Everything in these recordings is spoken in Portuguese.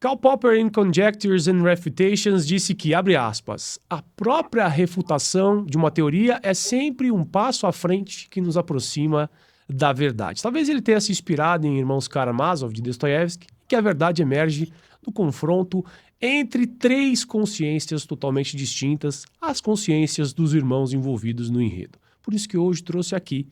Karl Popper, in Conjectures and Refutations, disse que, abre aspas, a própria refutação de uma teoria é sempre um passo à frente que nos aproxima da verdade. Talvez ele tenha se inspirado em Irmãos Karamazov, de Dostoiévski, que a verdade emerge do confronto entre três consciências totalmente distintas, as consciências dos irmãos envolvidos no enredo. Por isso que hoje trouxe aqui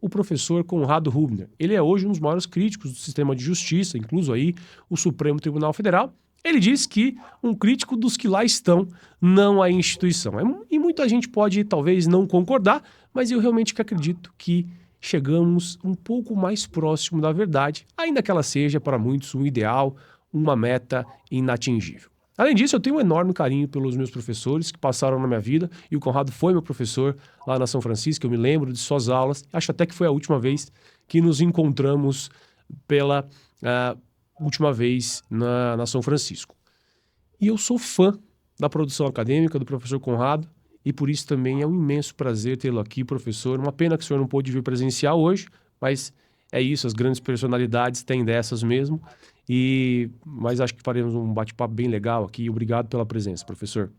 o professor Conrado Hübner. Ele é hoje um dos maiores críticos do sistema de justiça, incluso aí o Supremo Tribunal Federal. Ele diz que um crítico dos que lá estão, não a instituição. E muita gente pode talvez não concordar, mas eu realmente acredito que chegamos um pouco mais próximo da verdade, ainda que ela seja para muitos um ideal, uma meta inatingível. Além disso, eu tenho um enorme carinho pelos meus professores que passaram na minha vida, e o Conrado foi meu professor lá na São Francisco, eu me lembro de suas aulas, acho até que foi a última vez que nos encontramos pela última vez na São Francisco. E eu sou fã da produção acadêmica do professor Conrado, e por isso também é um imenso prazer tê-lo aqui, professor. Uma pena que o senhor não pôde vir presencial hoje, mas é isso, as grandes personalidades têm dessas mesmo. Mas acho que faremos um bate-papo bem legal aqui. Obrigado pela presença, professor.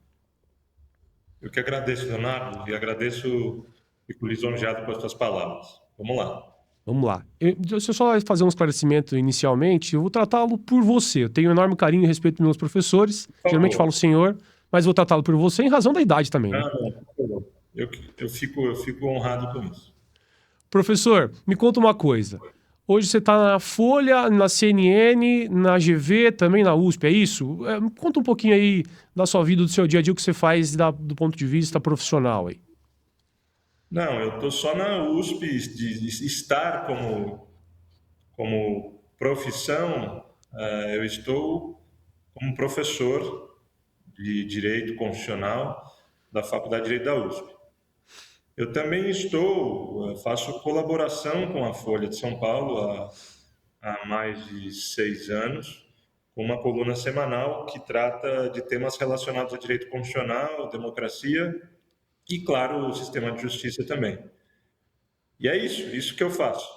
Eu que agradeço, Leonardo, e agradeço, fico lisonjeado com as tuas palavras. Vamos lá. Vamos lá. Deixa eu só fazer um esclarecimento inicialmente. Eu vou tratá-lo por você. Eu tenho um enorme carinho e respeito pelos meus professores. Geralmente falo senhor, mas vou tratá-lo por você em razão da idade também, né? Não. Eu fico honrado com isso. Professor, me conta uma coisa. Hoje você está na Folha, na CNN, na GV, também na USP, é isso? Me conta um pouquinho aí da sua vida, do seu dia a dia, o que você faz do ponto de vista profissional aí. Não, eu estou só na USP, de estar como profissão, eu estou como professor de Direito Constitucional da Faculdade de Direito da USP. Eu também faço colaboração com a Folha de São Paulo há mais de 6 anos, com uma coluna semanal que trata de temas relacionados ao direito constitucional, democracia e, claro, o sistema de justiça também. E é isso que eu faço.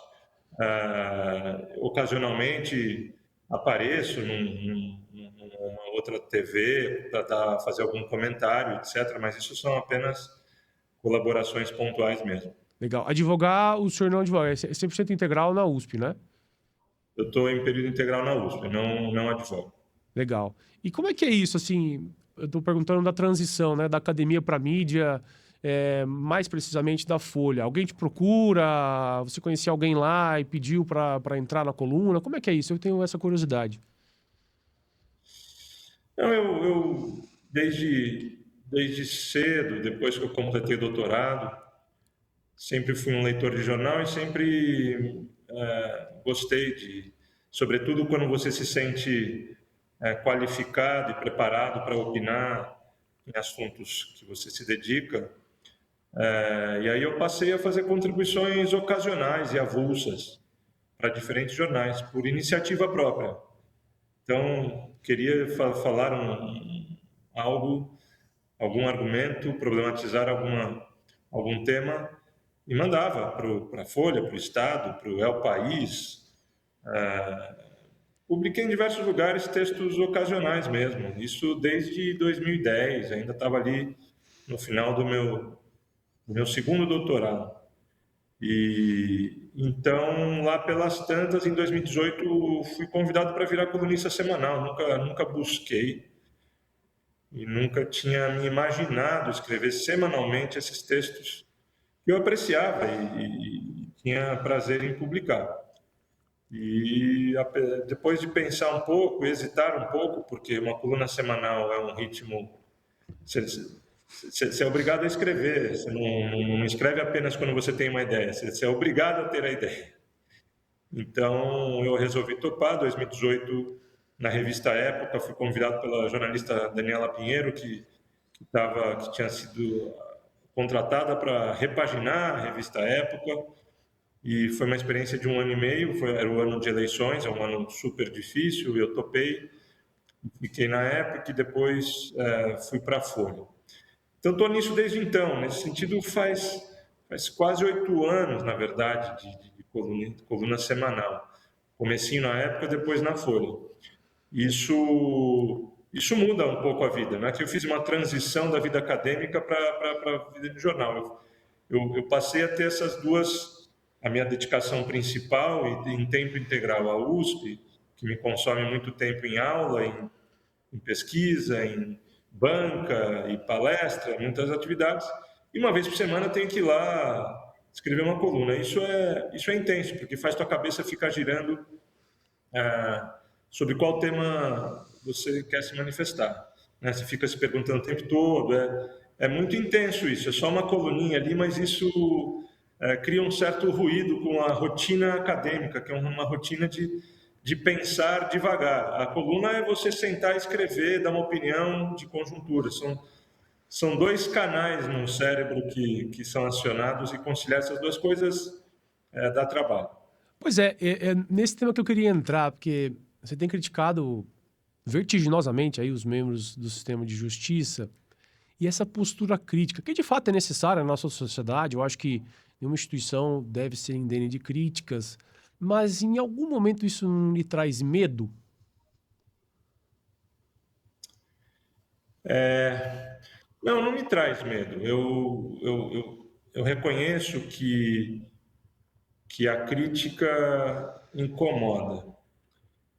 Ocasionalmente apareço numa outra TV para fazer algum comentário, etc., mas isso são apenas colaborações pontuais mesmo. Legal. Advogar, o senhor não advoga, é 100% integral na USP, né? Eu estou em período integral na USP, não advogo. Legal. E como é que é isso, assim, eu estou perguntando da transição, né, da academia para mídia, mais precisamente da Folha. Alguém te procura, você conhecia alguém lá e pediu para entrar na coluna? Como é que é isso? Eu tenho essa curiosidade. Não, eu desde cedo, depois que eu completei doutorado, sempre fui um leitor de jornal e sempre gostei sobretudo quando você se sente qualificado e preparado para opinar em assuntos que você se dedica. E aí eu passei a fazer contribuições ocasionais e avulsas para diferentes jornais, por iniciativa própria. Então, queria falar algum argumento, problematizar algum tema, e mandava para a Folha, para o Estado, para o El País. Publiquei em diversos lugares textos ocasionais mesmo, isso desde 2010, ainda estava ali no final do meu segundo doutorado. E então, lá pelas tantas, em 2018, fui convidado para virar colunista semanal. Nunca busquei e nunca tinha me imaginado escrever semanalmente esses textos que eu apreciava e tinha prazer em publicar. E depois de pensar um pouco, hesitar um pouco, porque uma coluna semanal é um ritmo. Você é obrigado a escrever, você não escreve apenas quando você tem uma ideia, você é obrigado a ter a ideia. Então, eu resolvi topar. Em 2018, na revista Época, fui convidado pela jornalista Daniela Pinheiro, que tinha sido contratada para repaginar a revista Época, e foi uma experiência de 1 ano e meio, era o ano de eleições, é um ano super difícil, eu topei, fiquei na Época e depois fui para a Folha. Então, estou nisso desde então. Nesse sentido, faz quase 8 anos, na verdade, de coluna semanal. Comecinho na Época, depois na Folha. Isso muda um pouco a vida, né? Que eu fiz uma transição da vida acadêmica para a vida de jornal. Eu passei a ter essas duas, a minha dedicação principal e em tempo integral à USP, que me consome muito tempo em aula, em pesquisa, em banca e palestra, muitas atividades, e uma vez por semana tenho que ir lá escrever uma coluna. Isso é intenso, porque faz tua cabeça ficar girando sobre qual tema você quer se manifestar. Né? Você fica se perguntando o tempo todo. É muito intenso isso. É só uma coluninha ali, mas isso cria um certo ruído com a rotina acadêmica, que é uma rotina de pensar devagar. A coluna é você sentar e escrever, dar uma opinião de conjuntura. São dois canais no cérebro que são acionados, e conciliar essas duas coisas dá trabalho. Pois é nesse tema que eu queria entrar, porque você tem criticado vertiginosamente aí os membros do sistema de justiça e essa postura crítica, que de fato é necessária na nossa sociedade. Eu acho que nenhuma instituição deve ser indene de críticas, mas em algum momento isso não lhe traz medo? Não me traz medo. Eu reconheço que a crítica incomoda.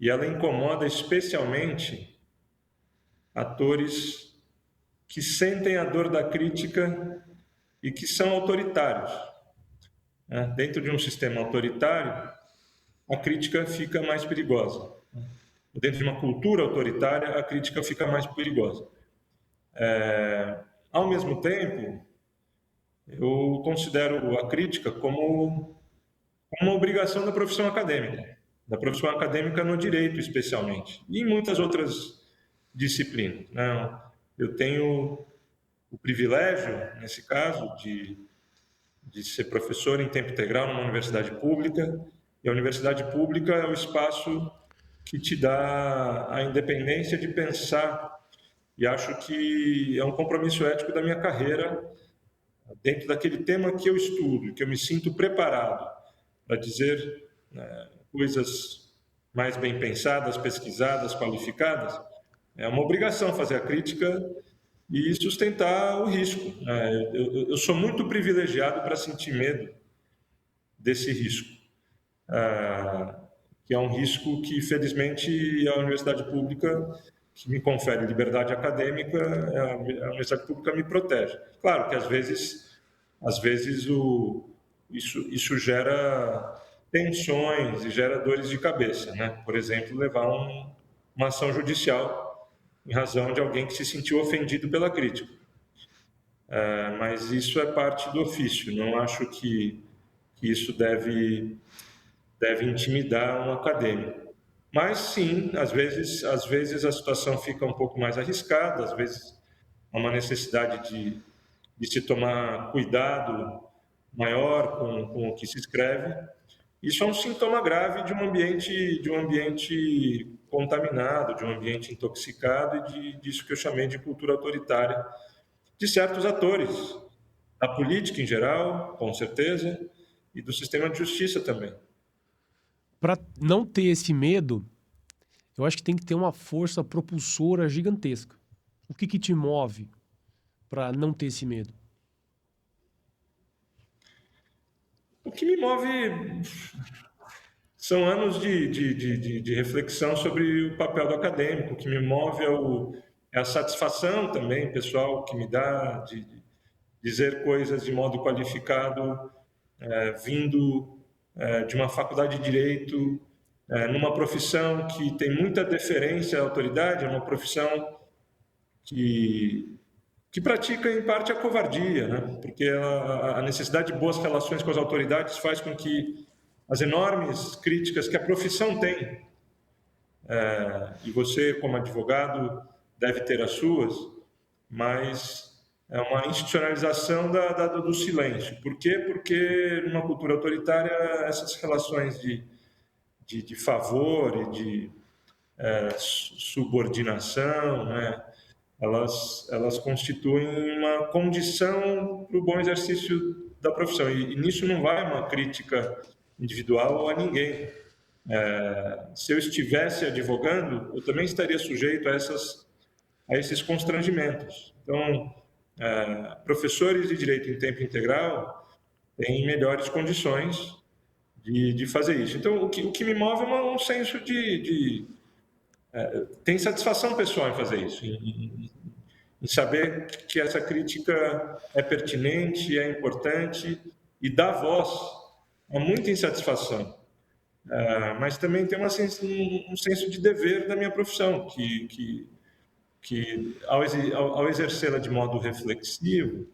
E ela incomoda especialmente atores que sentem a dor da crítica e que são autoritários. Né? Dentro de um sistema autoritário, a crítica fica mais perigosa. Dentro de uma cultura autoritária, a crítica fica mais perigosa. Ao mesmo tempo, eu considero a crítica como uma obrigação da profissão acadêmica no direito especialmente, e em muitas outras disciplinas. Né? Eu tenho o privilégio, nesse caso, de ser professor em tempo integral numa universidade pública, e a universidade pública é o espaço que te dá a independência de pensar, e acho que é um compromisso ético da minha carreira, dentro daquele tema que eu estudo, que eu me sinto preparado para dizer coisas mais bem pensadas, pesquisadas, qualificadas. É uma obrigação fazer a crítica e sustentar o risco. Eu sou muito privilegiado para sentir medo desse risco, que é um risco que, felizmente, a universidade pública, que me confere liberdade acadêmica, a universidade pública me protege. Claro que, às vezes isso gera tensões e gera dores de cabeça, né? Por exemplo, levar uma ação judicial em razão de alguém que se sentiu ofendido pela crítica. Mas isso é parte do ofício. Não acho que isso deve intimidar um acadêmico. Mas sim, às vezes a situação fica um pouco mais arriscada, às vezes há uma necessidade de se tomar cuidado maior com o que se escreve. Isso é um sintoma grave de um ambiente contaminado, de um ambiente intoxicado e disso que eu chamei de cultura autoritária de certos atores, da política em geral, com certeza, e do sistema de justiça também. Para não ter esse medo, eu acho que tem que ter uma força propulsora gigantesca. O que te move para não ter esse medo? O que me move são anos de reflexão sobre o papel do acadêmico. O que me move é a satisfação também pessoal que me dá de dizer coisas de modo qualificado, vindo de uma faculdade de direito, numa profissão que tem muita deferência à autoridade, é uma profissão que pratica, em parte, a covardia, né? Porque a necessidade de boas relações com as autoridades faz com que as enormes críticas que a profissão tem, e você, como advogado, deve ter as suas, mas é uma institucionalização do silêncio. Por quê? Porque numa cultura autoritária essas relações de favor e de subordinação, né? Elas constituem uma condição para o bom exercício da profissão. E nisso não vai uma crítica individual a ninguém. Se eu estivesse advogando, eu também estaria sujeito a esses constrangimentos. Então, professores de direito em tempo integral têm melhores condições de fazer isso. Então, o que me move é um senso tem satisfação pessoal em fazer isso, em saber que essa crítica é pertinente, é importante e dá voz a muita insatisfação. Mas também tem um senso de dever da minha profissão, que ao exercê-la de modo reflexivo,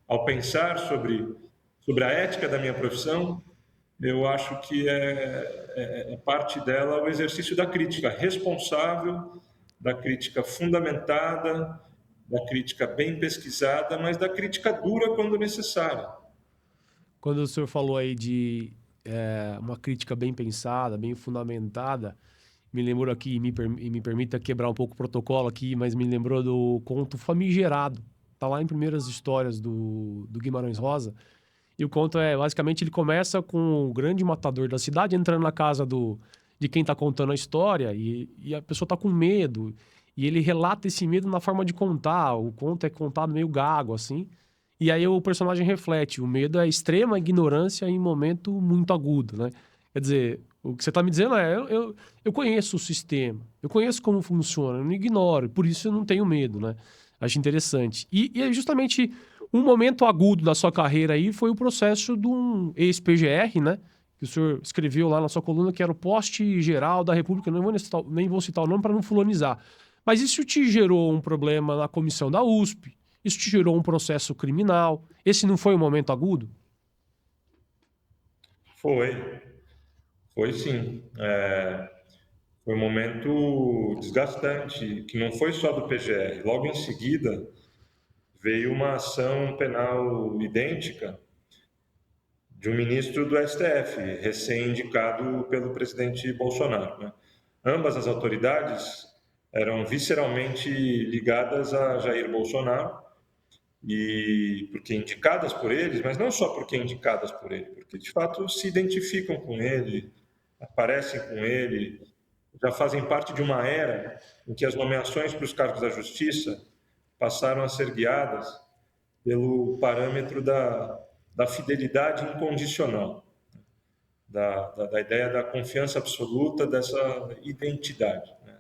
ao pensar sobre a ética da minha profissão, eu acho que é parte dela o exercício da crítica responsável, da crítica fundamentada, da crítica bem pesquisada, mas da crítica dura quando necessária. Quando o senhor falou aí de uma crítica bem pensada, bem fundamentada, me lembrou aqui, me permita quebrar um pouco o protocolo aqui, mas me lembrou do conto Famigerado. Tá lá em Primeiras Histórias do Guimarães Rosa. E o conto basicamente, ele começa com o grande matador da cidade entrando na casa de quem tá contando a história e a pessoa tá com medo. E ele relata esse medo na forma de contar. O conto é contado meio gago, assim. E aí o personagem reflete. O medo é extrema ignorância em momento muito agudo, né? Quer dizer, o que você tá me dizendo eu conheço o sistema, eu conheço como funciona, eu não ignoro, por isso eu não tenho medo, né? Acho interessante. E é justamente um momento agudo da sua carreira aí foi o processo de um ex-PGR, né? Que o senhor escreveu lá na sua coluna, que era o Poste Geral da República. Eu não vou nem vou citar o nome para não fulanizar. Mas isso te gerou um problema na comissão da USP? Isso te gerou um processo criminal? Esse não foi um momento agudo? Foi sim. Foi um momento desgastante, que não foi só do PGR. Logo em seguida, veio uma ação penal idêntica de um ministro do STF, recém-indicado pelo presidente Bolsonaro, né? Ambas as autoridades eram visceralmente ligadas a Jair Bolsonaro, e porque indicadas por eles, mas não só porque indicadas por ele, porque de fato se identificam com ele, aparecem com ele, já fazem parte de uma era em que as nomeações para os cargos da justiça passaram a ser guiadas pelo parâmetro da fidelidade incondicional, da ideia da confiança absoluta dessa identidade, né?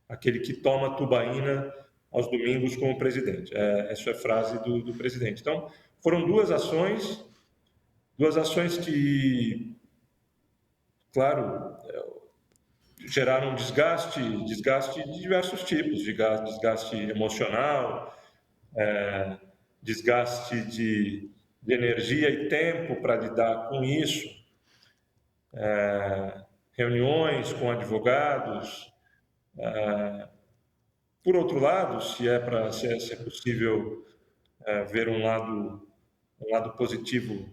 Aquele que toma tubaína aos domingos com o presidente. Essa é a frase do presidente. Então, foram duas ações que, claro, geraram desgaste de diversos tipos, desgaste emocional, desgaste de energia e tempo para lidar com isso, reuniões com advogados. Por outro lado, se é possível ver um lado positivo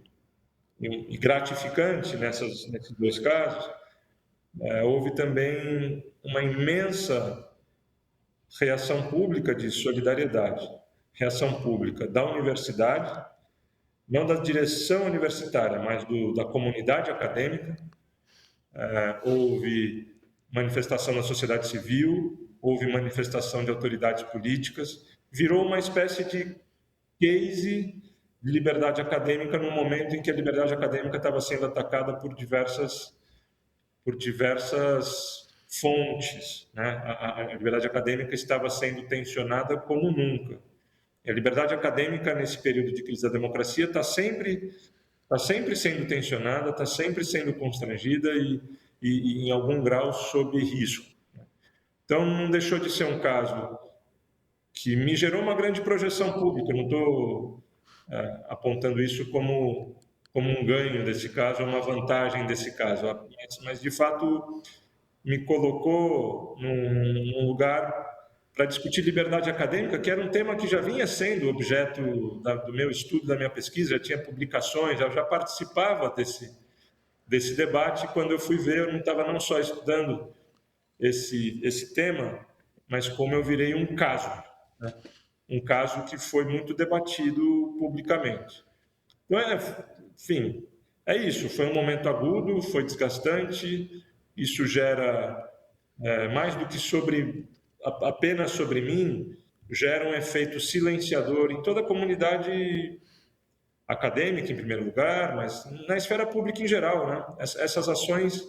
e gratificante nesses dois casos, houve também uma imensa reação pública de solidariedade, reação pública da universidade, não da direção universitária, mas da comunidade acadêmica. Houve manifestação da sociedade civil, houve manifestação de autoridades políticas, virou uma espécie de case de liberdade acadêmica no momento em que a liberdade acadêmica estava sendo atacada por diversas fontes, né? A liberdade acadêmica estava sendo tensionada como nunca. A liberdade acadêmica, nesse período de crise da democracia, está sempre sendo tensionada, está sempre sendo constrangida e, em algum grau, sob risco. Então, não deixou de ser um caso que me gerou uma grande projeção pública. Eu não estou apontando isso como um ganho desse caso, uma vantagem desse caso, mas de fato me colocou num lugar para discutir liberdade acadêmica, que era um tema que já vinha sendo objeto do meu estudo, da minha pesquisa, já tinha publicações, eu já participava desse debate. Quando eu fui ver, eu não estava não só estudando esse tema, mas como eu virei um caso, né? Um caso que foi muito debatido publicamente. Então, enfim, é isso. Foi um momento agudo, foi desgastante, isso gera, mais do que apenas sobre mim, gera um efeito silenciador em toda a comunidade acadêmica, em primeiro lugar, mas na esfera pública em geral, né? Essas ações,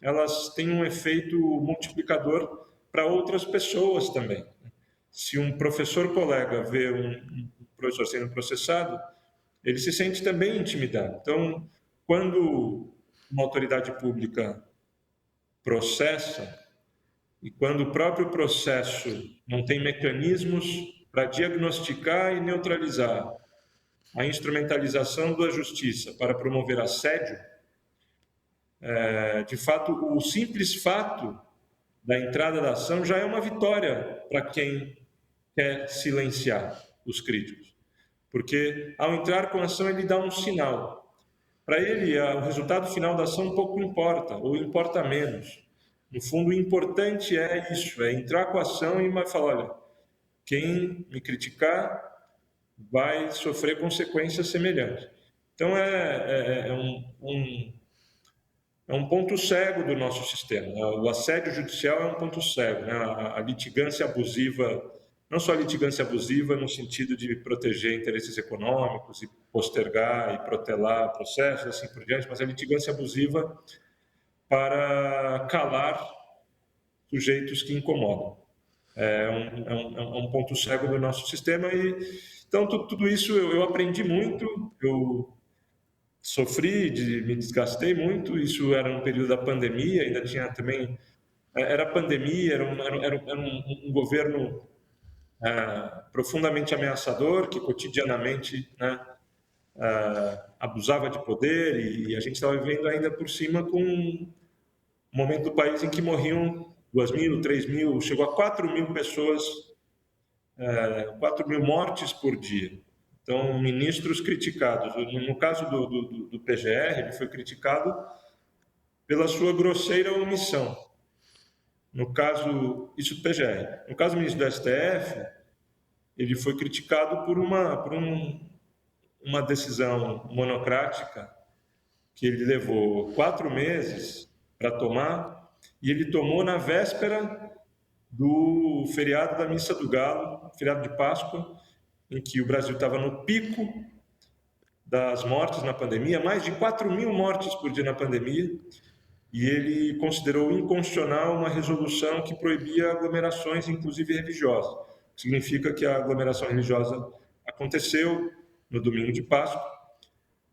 elas têm um efeito multiplicador para outras pessoas também. Se um professor colega vê um professor sendo processado, ele se sente também intimidado. Então, quando uma autoridade pública processa, e quando o próprio processo não tem mecanismos para diagnosticar e neutralizar a instrumentalização da justiça para promover assédio, de fato, o simples fato da entrada da ação já é uma vitória para quem quer silenciar os críticos. Porque, ao entrar com a ação, ele dá um sinal. Para ele, o resultado final da ação pouco importa, ou importa menos. No fundo, o importante é isso, é entrar com a ação e falar, olha, quem me criticar vai sofrer consequências semelhantes. Então, é um ponto cego do nosso sistema. O assédio judicial é um ponto cego, né? A litigância abusiva, não só a litigância abusiva no sentido de proteger interesses econômicos e postergar e protelar processos, assim por diante, mas a litigância abusiva para calar sujeitos que incomodam. É um ponto cego do nosso sistema. Então, tudo isso eu aprendi muito, eu sofri, me desgastei muito. Isso era no período da pandemia, ainda tinha também... Era pandemia, era um governo profundamente ameaçador, que cotidianamente, né, abusava de poder, e a gente estava vivendo ainda por cima com um momento do país em que morriam 2.000, 3.000, chegou a 4.000 pessoas, 4.000 mortes por dia. Então, ministros criticados. No caso do PGR, ele foi criticado pela sua grosseira omissão. No caso, isso do PGR. No caso do ministro do STF, ele foi criticado por uma decisão monocrática que ele levou 4 meses para tomar, e ele tomou na véspera do feriado da Missa do Galo, feriado de Páscoa, em que o Brasil estava no pico das mortes na pandemia, mais de 4.000 mortes por dia na pandemia, e ele considerou inconstitucional uma resolução que proibia aglomerações, inclusive religiosas. Significa que a aglomeração religiosa aconteceu no domingo de Páscoa,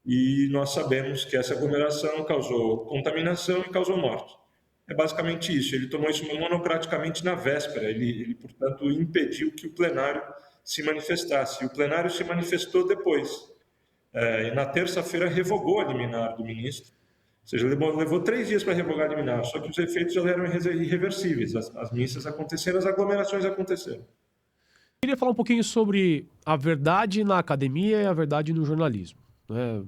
e nós sabemos que essa aglomeração causou contaminação e causou morte. É basicamente isso. Ele tomou isso monocraticamente na véspera. Ele, portanto, impediu que o plenário se manifestasse. E o plenário se manifestou depois. E na terça-feira revogou a liminar do ministro. Ou seja, levou 3 dias para revogar a liminar, só que os efeitos já eram irreversíveis. As missas aconteceram, as aglomerações aconteceram. Queria falar um pouquinho sobre a verdade na academia e a verdade no jornalismo, né?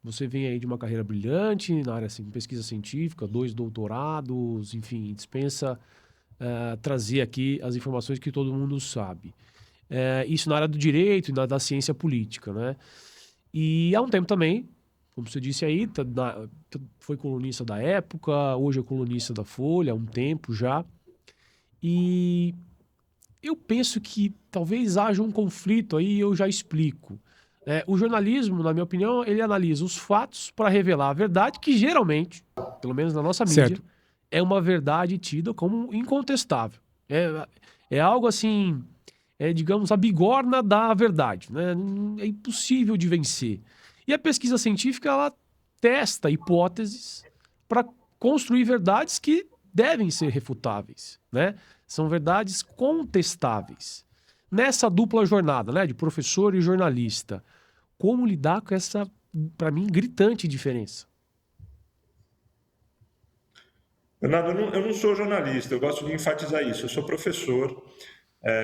Você vem aí de uma carreira brilhante na área assim, pesquisa científica, 2 doutorados, enfim, dispensa trazer aqui as informações que todo mundo sabe. Isso na área do direito e da ciência política, né? E há um tempo também, como você disse aí, foi colunista da Época, hoje é colunista da Folha, há um tempo já. E eu penso que talvez haja um conflito aí, eu já explico. O jornalismo, na minha opinião, ele analisa os fatos para revelar a verdade, que geralmente, pelo menos na nossa mídia, Certo. é uma verdade tida como incontestável. É algo assim, digamos, a bigorna da verdade, né? É impossível de vencer. E a pesquisa científica, ela testa hipóteses para construir verdades que devem ser refutáveis, né? São verdades contestáveis. Nessa dupla jornada, né, de professor e jornalista, como lidar com essa, para mim, gritante diferença? Bernardo, eu não sou jornalista, eu gosto de enfatizar isso. Eu sou professor,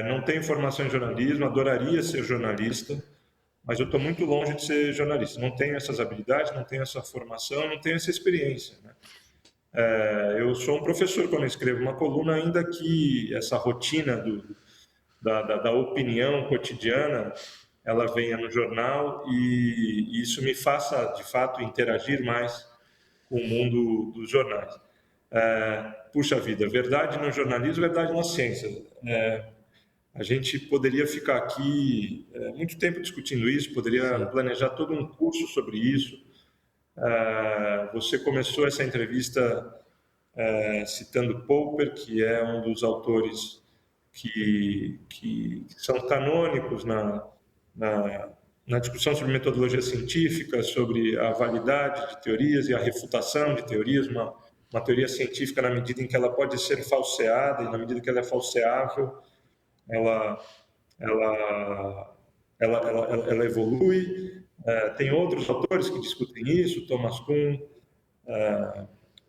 não tenho formação em jornalismo, adoraria ser jornalista, mas eu estou muito longe de ser jornalista. Não tenho essas habilidades, não tenho essa formação, não tenho essa experiência, né? Eu sou um professor quando eu escrevo uma coluna, ainda que essa rotina da opinião cotidiana ela venha no jornal e isso me faça, de fato, interagir mais com o mundo dos jornais. Puxa vida, verdade no jornalismo, verdade na ciência. A gente poderia ficar aqui muito tempo discutindo isso, poderia Sim. planejar todo um curso sobre isso. Você começou essa entrevista citando Popper, que é um dos autores que são canônicos na discussão sobre metodologia científica, sobre a validade de teorias e a refutação de teorias, uma teoria científica na medida em que ela pode ser falseada e na medida que ela é falseável, ela evolui. Tem outros autores que discutem isso, Thomas Kuhn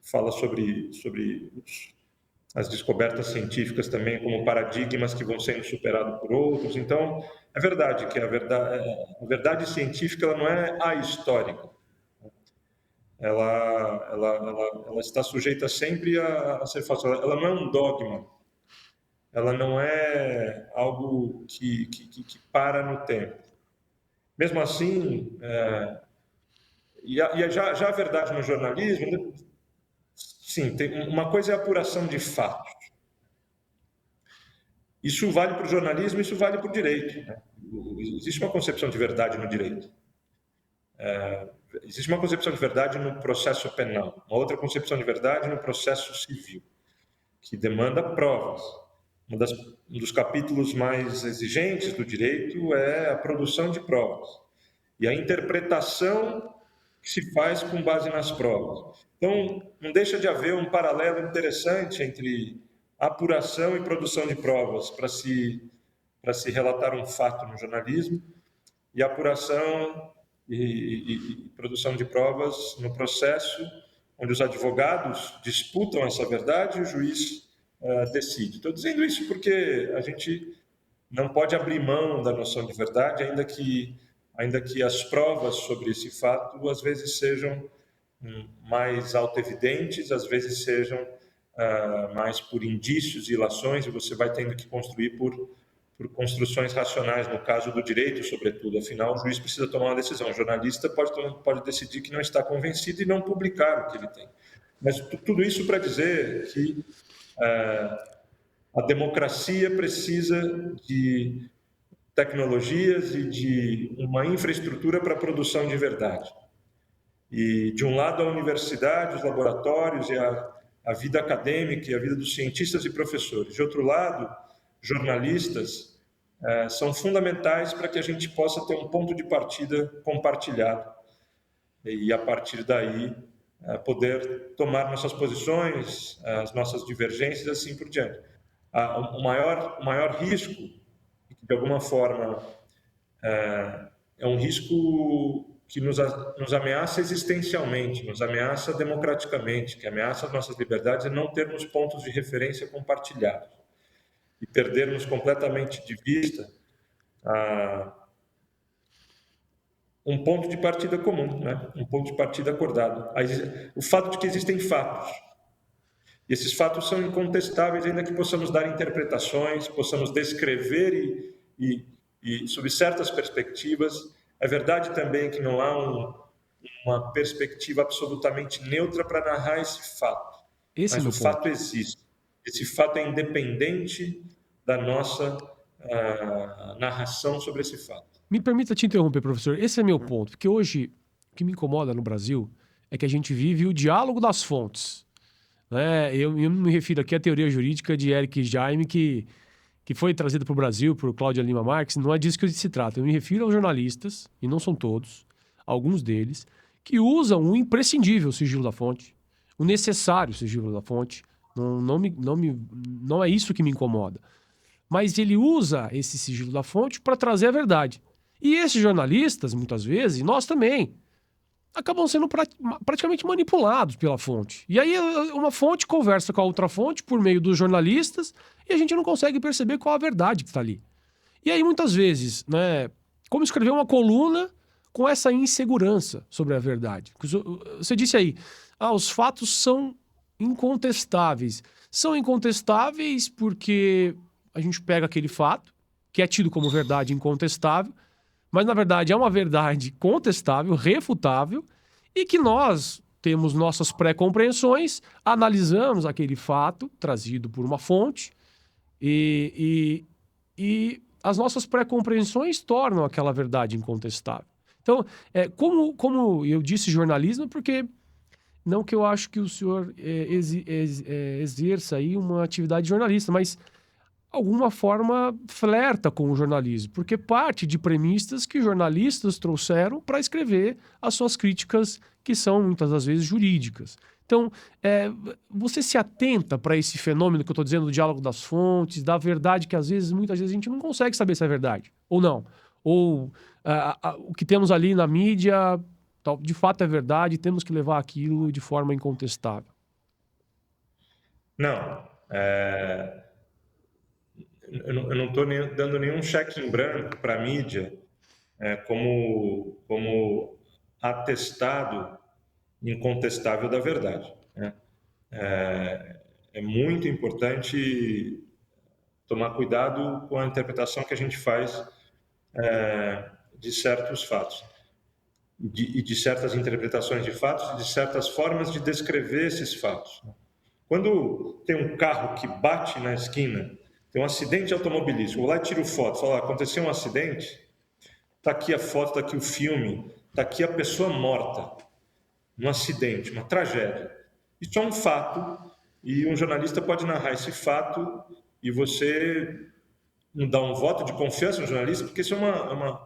fala sobre as descobertas científicas também como paradigmas que vão sendo superados por outros. Então, é verdade que a verdade científica ela não é ahistórica. Ela está sujeita sempre a ser falsa. Ela não é um dogma. Ela não é algo que para no tempo. Mesmo assim, já a verdade no jornalismo, sim, uma coisa é a apuração de fatos. Isso vale para o jornalismo, isso vale para o direito. Né? Existe uma concepção de verdade no direito. Existe uma concepção de verdade no processo penal, uma outra concepção de verdade no processo civil, que demanda provas. Um dos capítulos mais exigentes do direito é a produção de provas e a interpretação que se faz com base nas provas. Então, não deixa de haver um paralelo interessante entre apuração e produção de provas para se relatar um fato no jornalismo e apuração e produção de provas no processo onde os advogados disputam essa verdade e o juiz decide. Estou dizendo isso porque a gente não pode abrir mão da noção de verdade, ainda que as provas sobre esse fato às vezes sejam mais autoevidentes, às vezes sejam mais por indícios e ilações, e você vai tendo que construir por construções racionais, no caso do direito, sobretudo. Afinal, o juiz precisa tomar uma decisão. O jornalista pode decidir que não está convencido e não publicar o que ele tem. Mas tudo isso para dizer que a democracia precisa de tecnologias e de uma infraestrutura para a produção de verdade. E, de um lado, a universidade, os laboratórios e a vida acadêmica e a vida dos cientistas e professores. De outro lado, jornalistas são fundamentais para que a gente possa ter um ponto de partida compartilhado e, a partir daí, poder tomar nossas posições, as nossas divergências e assim por diante. O maior risco, que de alguma forma é um risco que nos ameaça existencialmente, nos ameaça democraticamente, que ameaça as nossas liberdades, é não termos pontos de referência compartilhados e perdermos completamente de vista um ponto de partida comum, né? Um ponto de partida acordado. O fato de que existem fatos. E esses fatos são incontestáveis, ainda que possamos dar interpretações, possamos descrever e sob certas perspectivas. É verdade também que não há uma perspectiva absolutamente neutra para narrar esse fato. Mas o fato existe. Esse fato é independente da nossa narração sobre esse fato. Me permita te interromper, professor. Esse é meu ponto, porque hoje o que me incomoda no Brasil é que a gente vive o diálogo das fontes. Né? Eu me refiro aqui à teoria jurídica de Eric Jaime, que foi trazida para o Brasil por Cláudia Lima Marques. Não é disso que se trata. Eu me refiro aos jornalistas, e não são todos, alguns deles, que usam o imprescindível sigilo da fonte, o necessário sigilo da fonte. Não é isso que me incomoda. Mas ele usa esse sigilo da fonte para trazer a verdade. E esses jornalistas, muitas vezes, e nós também, acabam sendo praticamente manipulados pela fonte. E aí uma fonte conversa com a outra fonte por meio dos jornalistas e a gente não consegue perceber qual a verdade que está ali. E aí muitas vezes, né, como escrever uma coluna com essa insegurança sobre a verdade. Você disse aí, os fatos são incontestáveis. São incontestáveis porque a gente pega aquele fato, que é tido como verdade incontestável, mas na verdade é uma verdade contestável, refutável, e que nós, temos nossas pré-compreensões, analisamos aquele fato trazido por uma fonte e as nossas pré-compreensões tornam aquela verdade incontestável. Então, como eu disse jornalismo, porque não que eu acho que o senhor exerça aí uma atividade jornalista, mas alguma forma flerta com o jornalismo, porque parte de premissas que jornalistas trouxeram para escrever as suas críticas, que são muitas das vezes jurídicas. Então, você se atenta para esse fenômeno que eu estou dizendo, do diálogo das fontes, da verdade que muitas vezes a gente não consegue saber se é verdade ou não. Ou o que temos ali na mídia, de fato é verdade, temos que levar aquilo de forma incontestável. Não, eu não estou dando nenhum cheque em branco para a mídia como atestado incontestável da verdade, né? É muito importante tomar cuidado com a interpretação que a gente faz de certos fatos, de certas interpretações de fatos, de certas formas de descrever esses fatos. Quando tem um carro que bate na esquina, tem um acidente automobilístico, eu vou lá e tiro foto, falo, aconteceu um acidente, está aqui a foto, está aqui o filme, está aqui a pessoa morta, um acidente, uma tragédia. Isso é um fato, e um jornalista pode narrar esse fato, e você não dá um voto de confiança no jornalista, porque isso é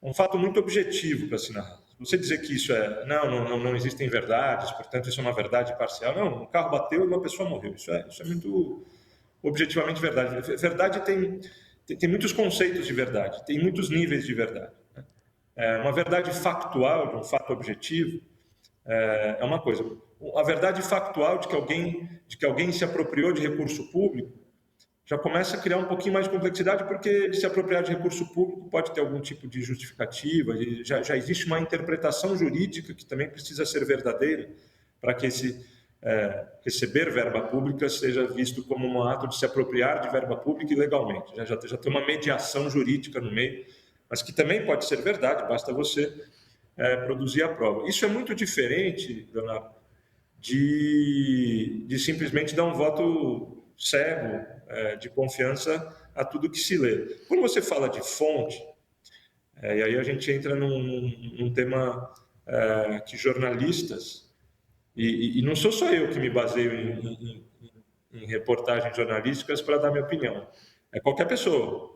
um fato muito objetivo para se narrar. Você dizer que isso não existem verdades, portanto isso é uma verdade parcial. Não, um carro bateu e uma pessoa morreu. Isso é muito objetivamente verdade. Verdade tem muitos conceitos de verdade, tem muitos níveis de verdade, né? Uma verdade factual, de um fato objetivo, é uma coisa. A verdade factual de que alguém se apropriou de recurso público já começa a criar um pouquinho mais de complexidade, porque de se apropriar de recurso público pode ter algum tipo de justificativa, já existe uma interpretação jurídica que também precisa ser verdadeira para que esse receber verba pública seja visto como um ato de se apropriar de verba pública ilegalmente. Já tem uma mediação jurídica no meio, mas que também pode ser verdade, basta você produzir a prova. Isso é muito diferente, Leonardo, de simplesmente dar um voto cego de confiança a tudo que se lê. Quando você fala de fonte, e aí a gente entra num tema que jornalistas, e não sou só eu que me baseio em reportagens jornalísticas para dar minha opinião, é qualquer pessoa.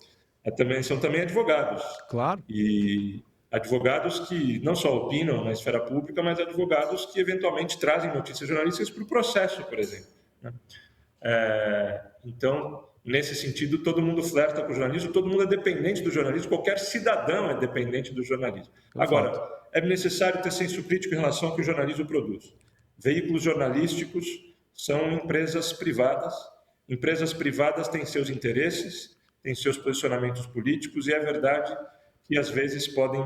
São também advogados. Claro. E advogados que não só opinam na esfera pública, mas advogados que eventualmente trazem notícias jornalísticas para o processo, por exemplo, né? Então, nesse sentido, todo mundo flerta com o jornalismo, todo mundo é dependente do jornalismo, qualquer cidadão é dependente do jornalismo. Agora, é necessário ter senso crítico em relação ao que o jornalismo produz. Veículos jornalísticos são empresas privadas têm seus interesses, têm seus posicionamentos políticos, e é verdade que às vezes podem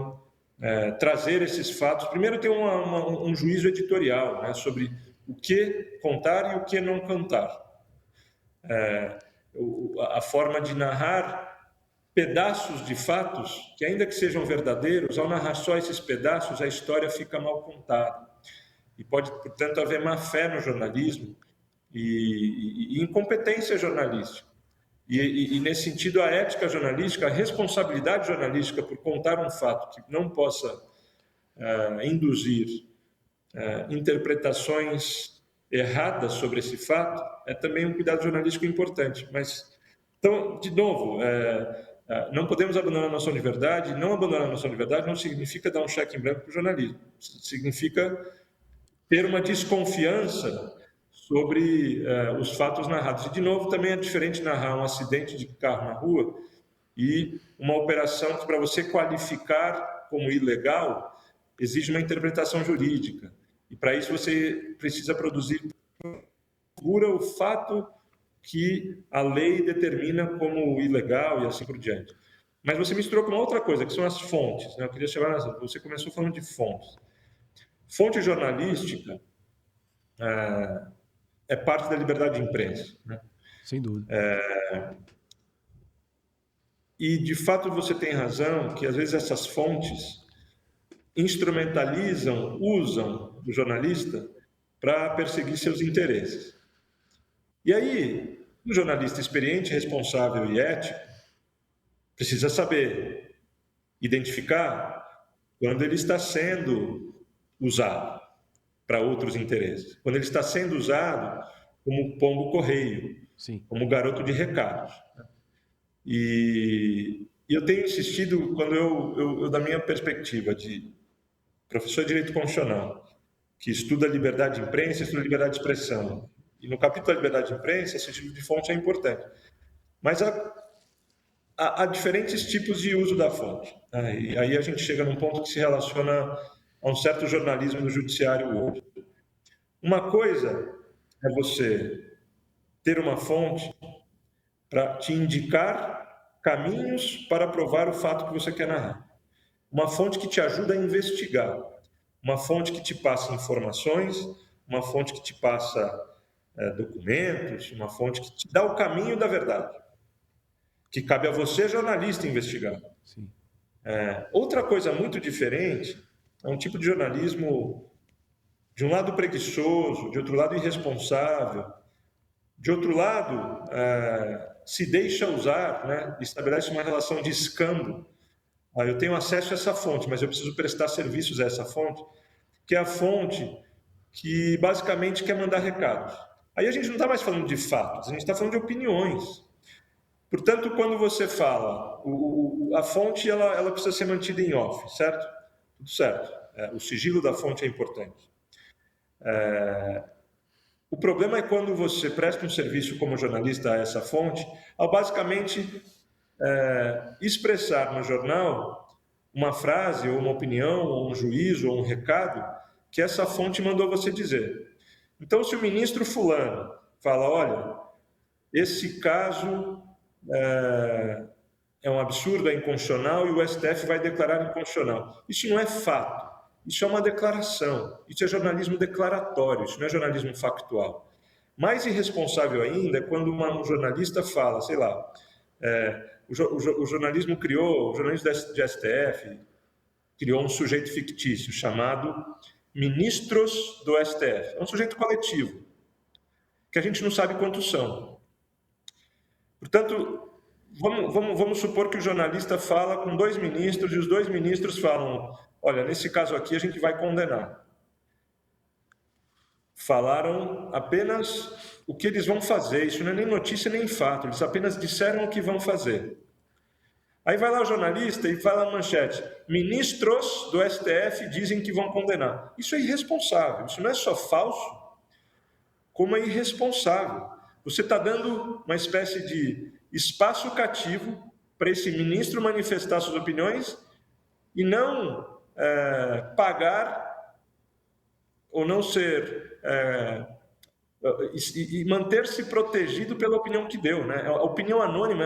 trazer esses fatos. Primeiro tem um juízo editorial, né, sobre o que contar e o que não contar. A forma de narrar pedaços de fatos, que ainda que sejam verdadeiros, ao narrar só esses pedaços, a história fica mal contada. E pode, portanto, haver má fé no jornalismo e incompetência jornalística. E, nesse sentido, a ética jornalística, a responsabilidade jornalística por contar um fato que não possa induzir interpretações erradas sobre esse fato é também um cuidado jornalístico importante. Mas, então, de novo, não podemos abandonar a noção de verdade. Não abandonar a noção de verdade não significa dar um cheque em branco para o jornalismo. Significa ter uma desconfiança sobre os fatos narrados. E, de novo, também é diferente narrar um acidente de carro na rua e uma operação que, para você qualificar como ilegal, exige uma interpretação jurídica. E, para isso, você precisa produzir o fato que a lei determina como ilegal e assim por diante. Mas você misturou com uma outra coisa, que são as fontes, né? Eu queria chegar nessa. Você começou falando de fontes. Fonte jornalística é parte da liberdade de imprensa, né? Sem dúvida. E, de fato, você tem razão que, às vezes, essas fontes usam o jornalista para perseguir seus interesses. E aí, um jornalista experiente, responsável e ético precisa saber identificar quando ele está sendo usado para outros interesses, quando ele está sendo usado como pombo-correio, Sim. como garoto de recados. E eu tenho insistido, quando eu da minha perspectiva de professor de Direito Constitucional, que estuda liberdade de imprensa, estuda liberdade de expressão, e no capítulo da liberdade de imprensa, esse tipo de fonte é importante. Mas há diferentes tipos de uso da fonte. Né? E aí a gente chega num ponto que se relaciona a um certo jornalismo no judiciário hoje. Uma coisa é você ter uma fonte para te indicar caminhos para provar o fato que você quer narrar. Uma fonte que te ajuda a investigar. Uma fonte que te passa informações, uma fonte que te passa documentos, uma fonte que te dá o caminho da verdade. Que cabe a você, jornalista, investigar. Sim. Outra coisa muito diferente é um tipo de jornalismo, de um lado preguiçoso, de outro lado irresponsável, de outro lado se deixa usar, né? Estabelece uma relação de escambo. Eu tenho acesso a essa fonte, mas eu preciso prestar serviços a essa fonte, que é a fonte que basicamente quer mandar recados. Aí a gente não está mais falando de fatos, a gente está falando de opiniões. Portanto, quando você fala, a fonte ela precisa ser mantida em off, certo? Tudo certo. O sigilo da fonte é importante. O problema é quando você presta um serviço como jornalista a essa fonte, ao basicamente expressar no jornal uma frase, ou uma opinião, ou um juízo, ou um recado que essa fonte mandou você dizer. Então, se o ministro fulano fala, olha, esse caso é um absurdo, é inconstitucional e o STF vai declarar inconstitucional. Isso não é fato, isso é uma declaração, isso é jornalismo declaratório, isso não é jornalismo factual. Mais irresponsável ainda é quando um jornalista fala, sei lá, o jornalismo criou, o jornalismo de STF criou um sujeito fictício chamado ministros do STF. É um sujeito coletivo, que a gente não sabe quantos são. Portanto, vamos supor que o jornalista fala com 2 ministros e os 2 ministros falam, olha, nesse caso aqui a gente vai condenar. Falaram apenas o que eles vão fazer, isso não é nem notícia nem fato, eles apenas disseram o que vão fazer. Aí vai lá o jornalista e fala na manchete, ministros do STF dizem que vão condenar. Isso é irresponsável, isso não é só falso, como é irresponsável. Você está dando uma espécie de espaço cativo para esse ministro manifestar suas opiniões e não pagar ou não ser e manter-se protegido pela opinião que deu, né? A opinião anônima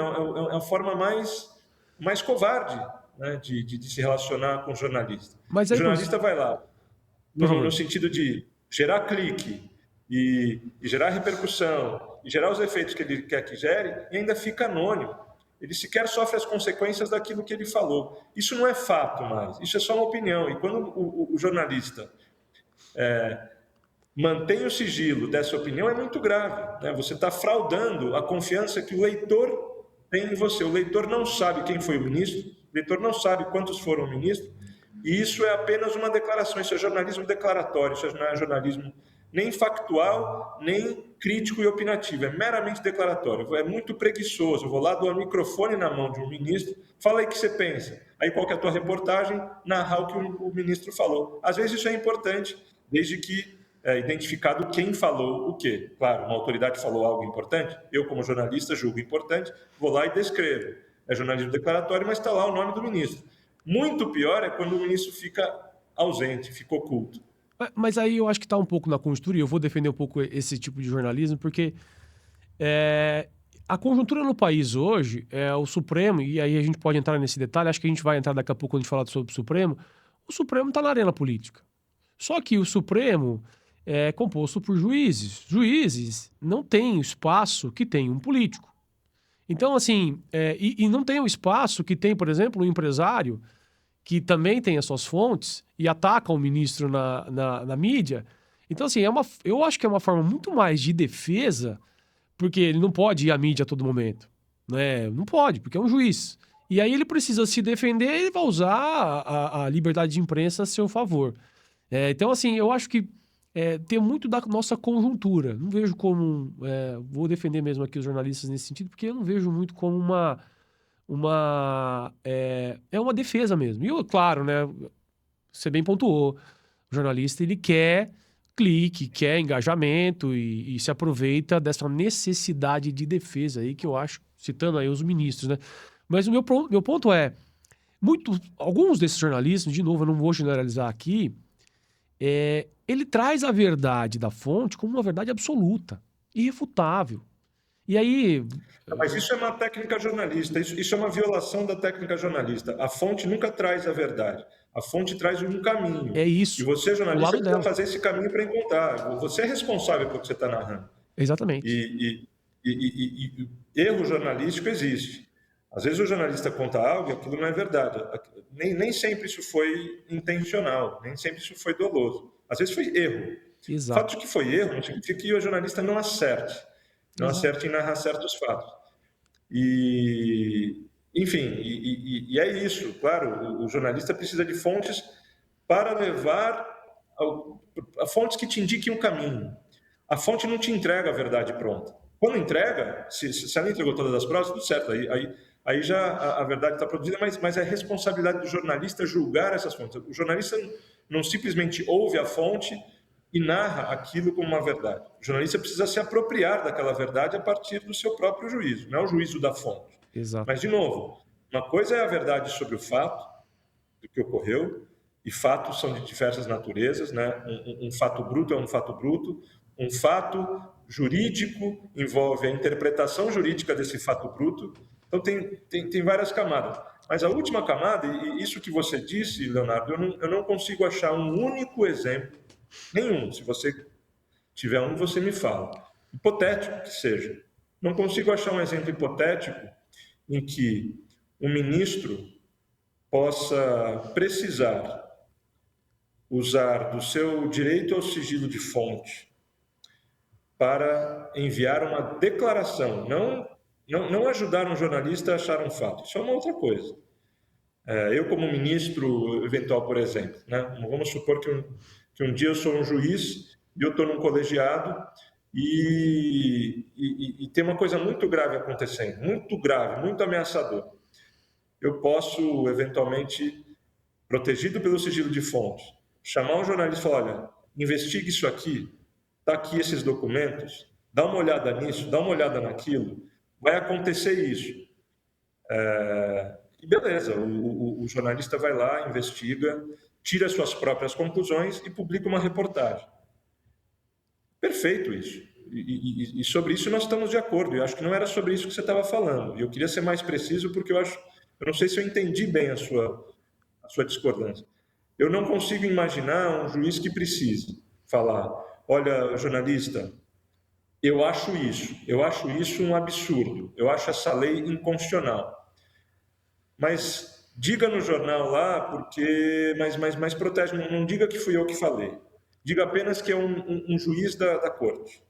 é a forma mais covarde, né, de se relacionar com o jornalista. Mas aí, o jornalista vai lá no sentido de gerar clique e gerar repercussão e gerar os efeitos que ele quer que gere e ainda fica anônimo. Ele sequer sofre as consequências daquilo que ele falou. Isso não é fato mais, isso é só uma opinião. E quando o jornalista mantém o sigilo dessa opinião, é muito grave, né? Você está fraudando a confiança que o leitor tem em você. O leitor não sabe quem foi o ministro, o leitor não sabe quantos foram ministros, e isso é apenas uma declaração, isso é jornalismo declaratório, isso não é jornalismo nem factual, nem crítico e opinativo, é meramente declaratório. É muito preguiçoso, eu vou lá, dou o microfone na mão de um ministro, fala aí o que você pensa. Aí qual que é a tua reportagem? Narrar o que o ministro falou. Às vezes isso é importante, desde que identificado quem falou o quê. Claro, uma autoridade falou algo importante, eu como jornalista julgo importante, vou lá e descrevo. É jornalismo declaratório, mas está lá o nome do ministro. Muito pior é quando o ministro fica ausente, fica oculto. Mas aí eu acho que está um pouco na conjuntura, e eu vou defender um pouco esse tipo de jornalismo, porque a conjuntura no país hoje, o Supremo, e aí a gente pode entrar nesse detalhe, acho que a gente vai entrar daqui a pouco quando a gente falar sobre o Supremo está na arena política. Só que o Supremo é composto por juízes. Juízes não têm o espaço que tem um político. Então, assim, e não tem o espaço que tem, por exemplo, um empresário que também tem as suas fontes e atacam o ministro na mídia. Então, assim, eu acho que é uma forma muito mais de defesa, porque ele não pode ir à mídia a todo momento, né? Não pode, porque é um juiz. E aí ele precisa se defender e ele vai usar a liberdade de imprensa a seu favor. Então, assim, eu acho que tem muito da nossa conjuntura. Não vejo como... vou defender mesmo aqui os jornalistas nesse sentido, porque eu não vejo muito como é uma defesa mesmo. E, claro, né? Você bem pontuou. O jornalista, ele quer clique, quer engajamento e se aproveita dessa necessidade de defesa aí que eu acho, citando aí os ministros, né? Mas o meu ponto é, alguns desses jornalistas, de novo, eu não vou generalizar aqui, ele traz a verdade da fonte como uma verdade absoluta, irrefutável. E aí... Mas isso é uma técnica jornalista, isso é uma violação da técnica jornalista. A fonte nunca traz a verdade, a fonte traz um caminho. É isso, E você, o jornalista, lado precisa dela. fazer esse caminho para encontrar. Você é responsável pelo que você está narrando. Exatamente. E erro jornalístico existe. Às vezes o jornalista conta algo e aquilo não é verdade. Nem sempre isso foi intencional, nem sempre isso foi doloso. Às vezes foi erro. Exato. O fato de que foi erro não significa que o jornalista não acerte. Não acerte em narrar certos fatos. Enfim, é isso. Claro, o jornalista precisa de fontes para levar a fontes que te indiquem o caminho. A fonte não te entrega a verdade pronta. Quando entrega, se ela entregou todas as provas, tudo certo. Aí já a verdade está produzida, mas é responsabilidade do jornalista julgar essas fontes. O jornalista não simplesmente ouve a fonte e narra aquilo como uma verdade. O jornalista precisa se apropriar daquela verdade a partir do seu próprio juízo, não é o juízo da fonte. Exato. Mas, de novo, uma coisa é a verdade sobre o fato, do que ocorreu, e fatos são de diversas naturezas, né? Um fato bruto é um fato bruto, um fato jurídico envolve a interpretação jurídica desse fato bruto, então tem várias camadas. Mas a última camada, e isso que você disse, Leonardo, eu não consigo achar um único exemplo, nenhum. Se você tiver um, você me fala. Hipotético que seja. Não consigo achar um exemplo hipotético em que um ministro possa precisar usar do seu direito ao sigilo de fonte para enviar uma declaração, não ajudar um jornalista a achar um fato. Isso é uma outra coisa. Eu, como ministro eventual, por exemplo, né? Vamos supor que um dia eu sou um juiz e eu estou num colegiado e tem uma coisa muito grave acontecendo, muito grave, muito ameaçador. Eu posso, eventualmente, protegido pelo sigilo de fonte, chamar um jornalista e falar, olha, investigue isso aqui, está aqui esses documentos, dá uma olhada nisso, dá uma olhada naquilo, vai acontecer isso. E beleza, o jornalista vai lá, investiga, tira suas próprias conclusões e publica uma reportagem. Perfeito isso. E sobre isso nós estamos de acordo. Eu acho que não era sobre isso que você estava falando. E eu queria ser mais preciso porque eu não sei se eu entendi bem a sua discordância. Eu não consigo imaginar um juiz que precise falar, olha, jornalista, eu acho isso um absurdo, eu acho essa lei inconstitucional. Mas diga no jornal lá, porque mas protege, não diga que fui eu que falei. Diga apenas que é um juiz da corte.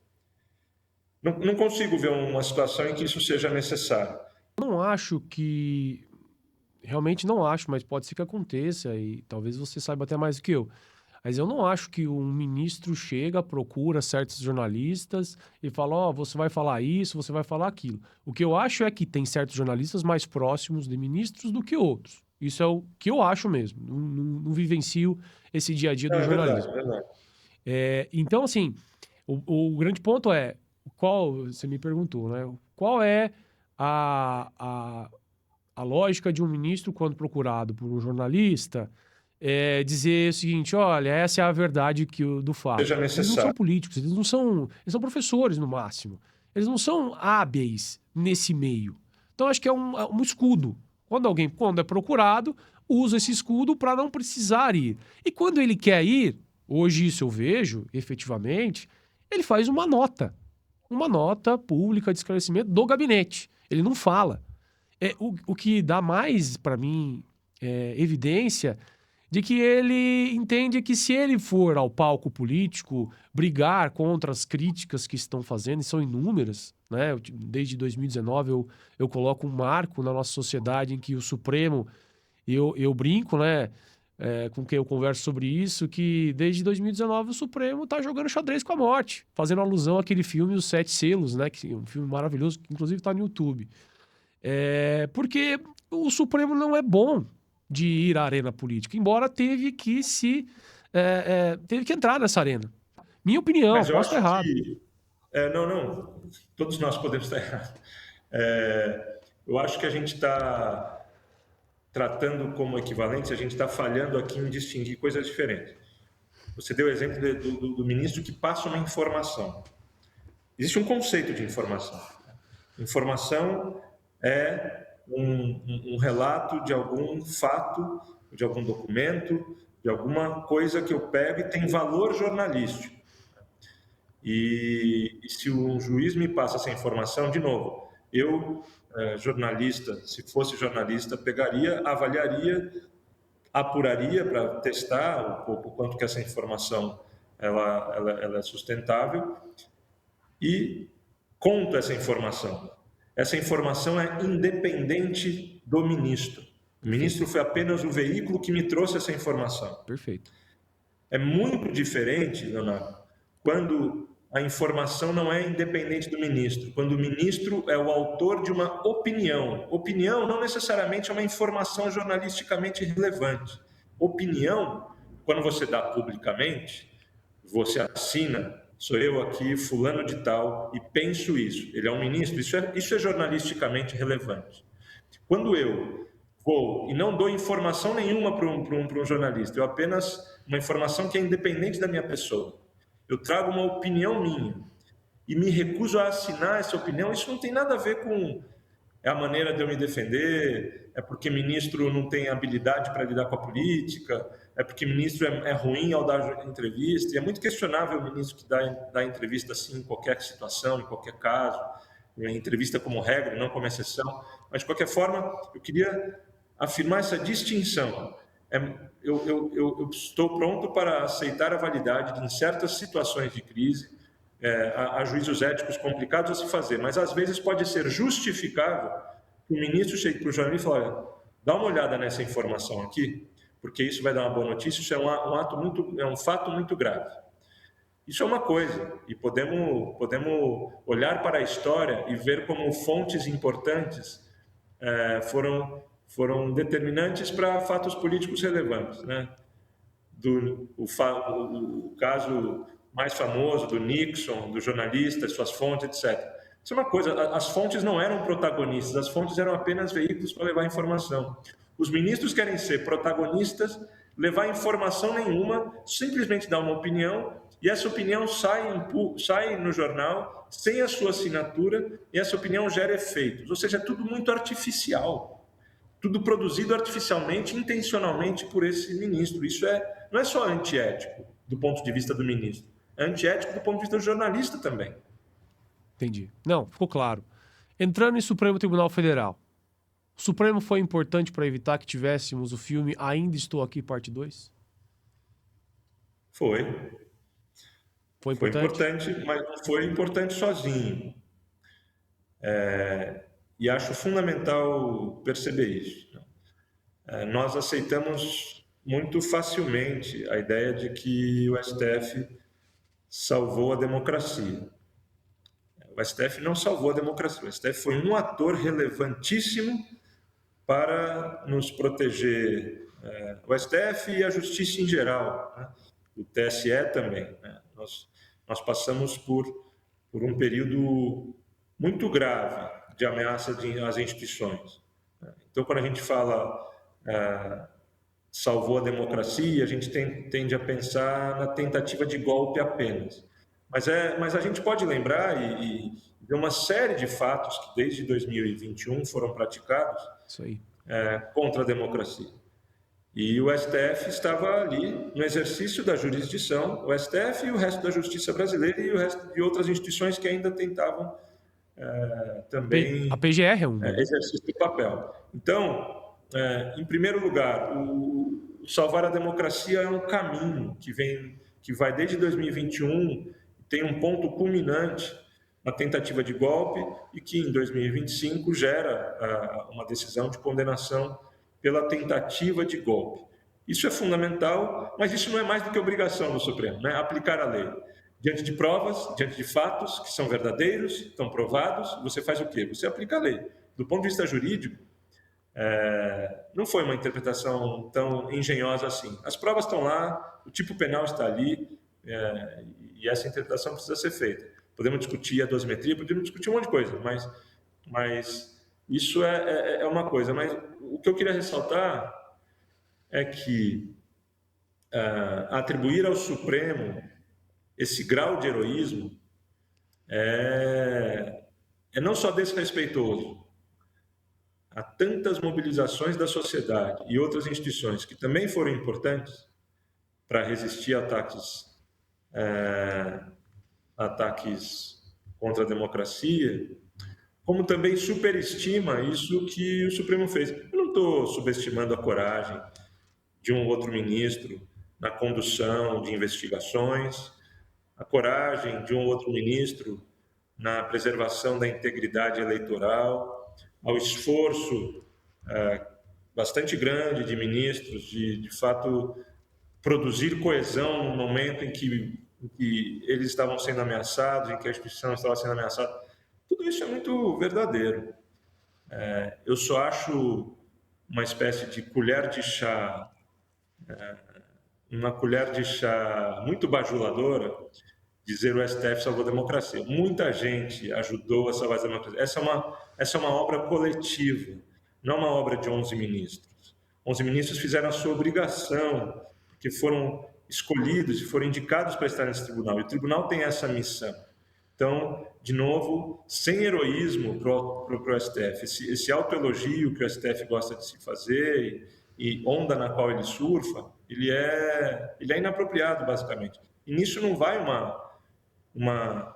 Não consigo ver uma situação em que isso seja necessário. Eu não acho que... Realmente não acho, mas pode ser que aconteça e talvez você saiba até mais do que eu. Mas eu não acho que um ministro chega, procura certos jornalistas e fala, ó, você vai falar isso, você vai falar aquilo. O que eu acho é que tem certos jornalistas mais próximos de ministros do que outros. Isso é o que eu acho mesmo. Não vivencio esse dia a dia do jornalismo. Verdade. Então, assim, o grande ponto é, você me perguntou, né? Qual é a lógica de um ministro, quando procurado por um jornalista, dizer o seguinte, olha, essa é a verdade do fato. Seja Eles não necessário. são políticos, eles são professores, no máximo. Eles não são hábeis nesse meio. Então, acho que é um escudo. Quando é procurado, usa esse escudo para não precisar ir. E quando ele quer ir, hoje isso eu vejo, efetivamente, ele faz uma nota pública de esclarecimento do gabinete. Ele não fala. O que dá mais, para mim, evidência de que ele entende que se ele for ao palco político brigar contra as críticas que estão fazendo, e são inúmeras, né? Desde 2019 eu coloco um marco na nossa sociedade em que o Supremo, eu brinco, né? Com quem eu converso sobre isso, que desde 2019 o Supremo tá jogando xadrez com a morte, fazendo alusão àquele filme Os Sete Selos, né? Que é um filme maravilhoso, que inclusive tá no YouTube. Porque o Supremo não é bom de ir à arena política, embora teve que entrar nessa arena. Minha opinião, Mas eu posso estar acho errado. que. Não, todos nós podemos estar errados. Eu acho que a gente está tratando como equivalentes, a gente está falhando aqui em distinguir coisas diferentes. Você deu o exemplo do ministro que passa uma informação. Existe um conceito de informação. Informação é um relato de algum fato, de algum documento, de alguma coisa que eu pego e tem valor jornalístico. E se um juiz me passa essa informação, de novo, eu, jornalista, se fosse jornalista, pegaria, avaliaria, apuraria para testar o quanto que essa informação ela é sustentável e conto essa informação. Essa informação é independente do ministro. O ministro foi apenas o veículo que me trouxe essa informação. Perfeito. É muito diferente, Leonardo, quando a informação não é independente do ministro, quando o ministro é o autor de uma opinião. Opinião não necessariamente é uma informação jornalisticamente relevante. Opinião, quando você dá publicamente, você assina, sou eu aqui, fulano de tal, e penso isso. Ele é um ministro, isso é jornalisticamente relevante. Quando eu vou e não dou informação nenhuma para um jornalista, eu apenas uma informação que é independente da minha pessoa. Eu trago uma opinião minha e me recuso a assinar essa opinião, isso não tem nada a ver com a maneira de eu me defender, é porque ministro não tem habilidade para lidar com a política, é porque ministro é ruim ao dar entrevista, e é muito questionável o ministro que dá entrevista assim em qualquer situação, em qualquer caso, em entrevista como regra, não como exceção, mas de qualquer forma eu queria afirmar essa distinção. Eu estou pronto para aceitar a validade de, em certas situações de crise, há juízos éticos complicados a se fazer, mas às vezes pode ser justificável que o ministro chegue para o jornalista e fale: olha, dá uma olhada nessa informação aqui, porque isso vai dar uma boa notícia, isso é um fato muito grave. Isso é uma coisa, e podemos olhar para a história e ver como fontes importantes foram determinantes para fatos políticos relevantes, né? O caso mais famoso do Nixon, do jornalista, suas fontes, etc. Isso é uma coisa, as fontes não eram protagonistas, as fontes eram apenas veículos para levar informação. Os ministros querem ser protagonistas, levar informação nenhuma, simplesmente dar uma opinião, e essa opinião sai no jornal, sem a sua assinatura, e essa opinião gera efeitos. Ou seja, é tudo muito artificial. Tudo produzido artificialmente, intencionalmente por esse ministro. Isso não é só antiético do ponto de vista do ministro, é antiético do ponto de vista do jornalista também. Entendi. Não, ficou claro. Entrando em Supremo Tribunal Federal, o Supremo foi importante para evitar que tivéssemos o filme Ainda Estou Aqui, parte 2? Foi importante? importante, mas não foi importante sozinho. E acho fundamental perceber isso. Nós aceitamos muito facilmente a ideia de que o STF salvou a democracia. O STF não salvou a democracia. O STF foi um ator relevantíssimo para nos proteger. O STF e a justiça em geral, né? O TSE também. Né? Nós passamos por um período muito grave de ameaça às instituições. Então, quando a gente fala salvou a democracia, a gente tende a pensar na tentativa de golpe apenas. Mas a gente pode lembrar de uma série de fatos que desde 2021 foram praticados contra a democracia. E o STF estava ali no exercício da jurisdição, o STF e o resto da justiça brasileira e o resto de outras instituições que ainda tentavam também a PGR é um. exercício do papel. Então, em primeiro lugar, o salvar a democracia é um caminho que vai desde 2021, tem um ponto culminante na tentativa de golpe e que em 2025 gera uma decisão de condenação pela tentativa de golpe. Isso é fundamental, mas isso não é mais do que obrigação do Supremo, né? Aplicar a lei. Diante de provas, diante de fatos que são verdadeiros, estão provados, você faz o quê? Você aplica a lei. Do ponto de vista jurídico, não foi uma interpretação tão engenhosa assim. As provas estão lá, o tipo penal está ali, e essa interpretação precisa ser feita. Podemos discutir a dosimetria, podemos discutir um monte de coisa, mas isso é uma coisa. Mas o que eu queria ressaltar é que atribuir ao Supremo esse grau de heroísmo é não só desrespeitoso. Há tantas mobilizações da sociedade e outras instituições que também foram importantes para resistir a ataques contra a democracia, como também superestima isso que o Supremo fez. Eu não estou subestimando a coragem de um outro ministro na condução de investigações, a coragem de um outro ministro na preservação da integridade eleitoral, ao esforço bastante grande de ministros de fato, produzir coesão no momento em que eles estavam sendo ameaçados, em que a instituição estava sendo ameaçada. Tudo isso é muito verdadeiro. Eu só acho uma espécie de colher de chá, uma colher de chá muito bajuladora, dizer o STF salvou a democracia. Muita gente ajudou a salvar a democracia. Essa é uma obra coletiva, não uma obra de 11 ministros. 11 ministros fizeram a sua obrigação, porque foram escolhidos e foram indicados para estar nesse tribunal. E o tribunal tem essa missão. Então, de novo, sem heroísmo para o STF, esse autoelogio que o STF gosta de se fazer e onda na qual ele surfa, ele é inapropriado, basicamente. E nisso não vai uma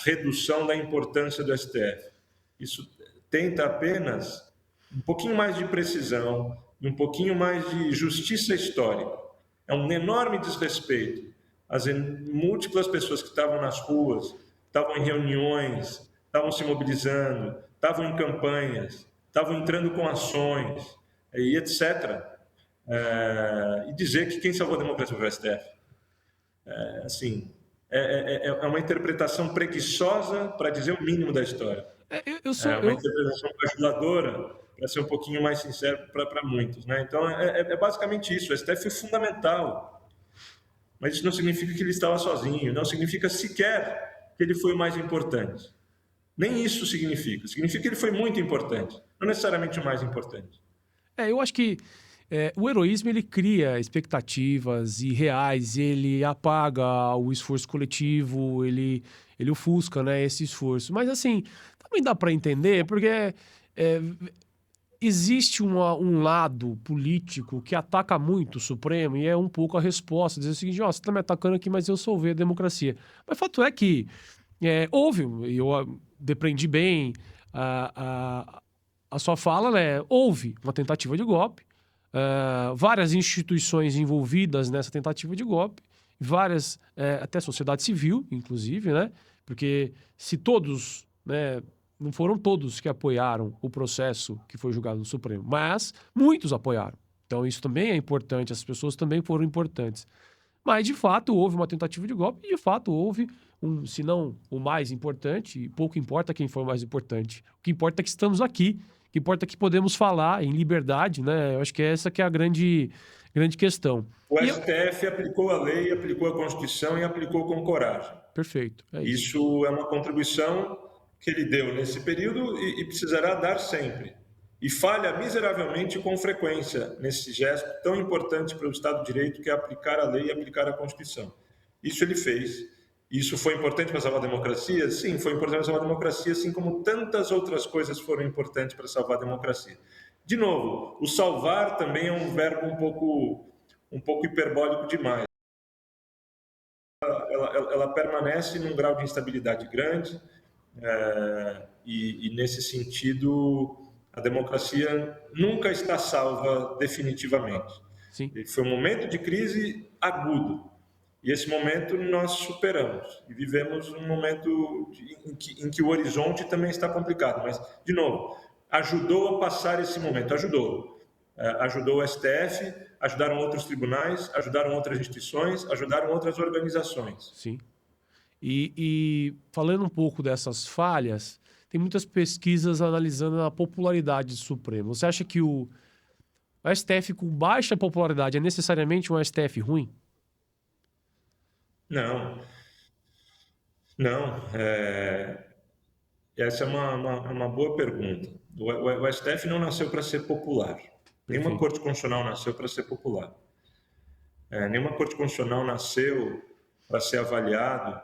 redução da importância do STF. Isso tenta apenas um pouquinho mais de precisão, um pouquinho mais de justiça histórica. É um enorme desrespeito às múltiplas pessoas que estavam nas ruas, estavam em reuniões, estavam se mobilizando, estavam em campanhas, estavam entrando com ações, e etc. E dizer que quem salvou a democracia foi o STF. É uma interpretação preguiçosa para dizer o mínimo da história. É uma interpretação bajuladora, para ser um pouquinho mais sincero para muitos, né? Então, é basicamente isso. O STF foi fundamental, mas isso não significa que ele estava sozinho, não significa sequer que ele foi o mais importante. Nem isso significa. Significa que ele foi muito importante, não necessariamente o mais importante. Eu acho que o heroísmo ele cria expectativas irreais, ele apaga o esforço coletivo, ele ofusca, né, esse esforço. Mas assim, também dá para entender, porque existe um lado político que ataca muito o Supremo e é um pouco a resposta, dizer o seguinte, você está me atacando aqui, mas eu salvei a democracia. Mas fato é que houve, eu depreendi bem a sua fala, né? Houve uma tentativa de golpe, várias instituições envolvidas nessa tentativa de golpe, várias, até sociedade civil, inclusive, né? Porque se todos, né, não foram todos que apoiaram o processo que foi julgado no Supremo, mas muitos apoiaram. Então isso também é importante, as pessoas também foram importantes. Mas, de fato, houve uma tentativa de golpe e, de fato, houve se não o mais importante, e pouco importa quem for o mais importante. O que importa é que estamos aqui, o que importa é que podemos falar em liberdade, né? Eu acho que essa que é a grande questão. O STF aplicou a lei, aplicou a Constituição e aplicou com coragem. Perfeito. Isso é uma contribuição que ele deu nesse período e precisará dar sempre. E falha miseravelmente com frequência nesse gesto tão importante para o Estado de Direito, que é aplicar a lei e aplicar a Constituição. Isso ele fez. Isso foi importante para salvar a democracia? Sim, foi importante para salvar a democracia, assim como tantas outras coisas foram importantes para salvar a democracia. De novo, o salvar também é um verbo um pouco hiperbólico demais. Ela permanece num grau de instabilidade grande, e nesse sentido a democracia nunca está salva definitivamente. Sim. E foi um momento de crise agudo. E esse momento nós superamos. E vivemos um momento em que o horizonte também está complicado. Mas, de novo, ajudou a passar esse momento. Ajudou. Ajudou o STF, ajudaram outros tribunais, ajudaram outras instituições, ajudaram outras organizações. Sim. E falando um pouco dessas falhas, tem muitas pesquisas analisando a popularidade do Supremo. Você acha que o STF com baixa popularidade é necessariamente um STF ruim? Não, não. Essa é uma boa pergunta. O STF não nasceu para ser popular. Nenhuma Perfeito. corte constitucional nasceu para ser popular. Nenhuma corte constitucional nasceu para ser avaliado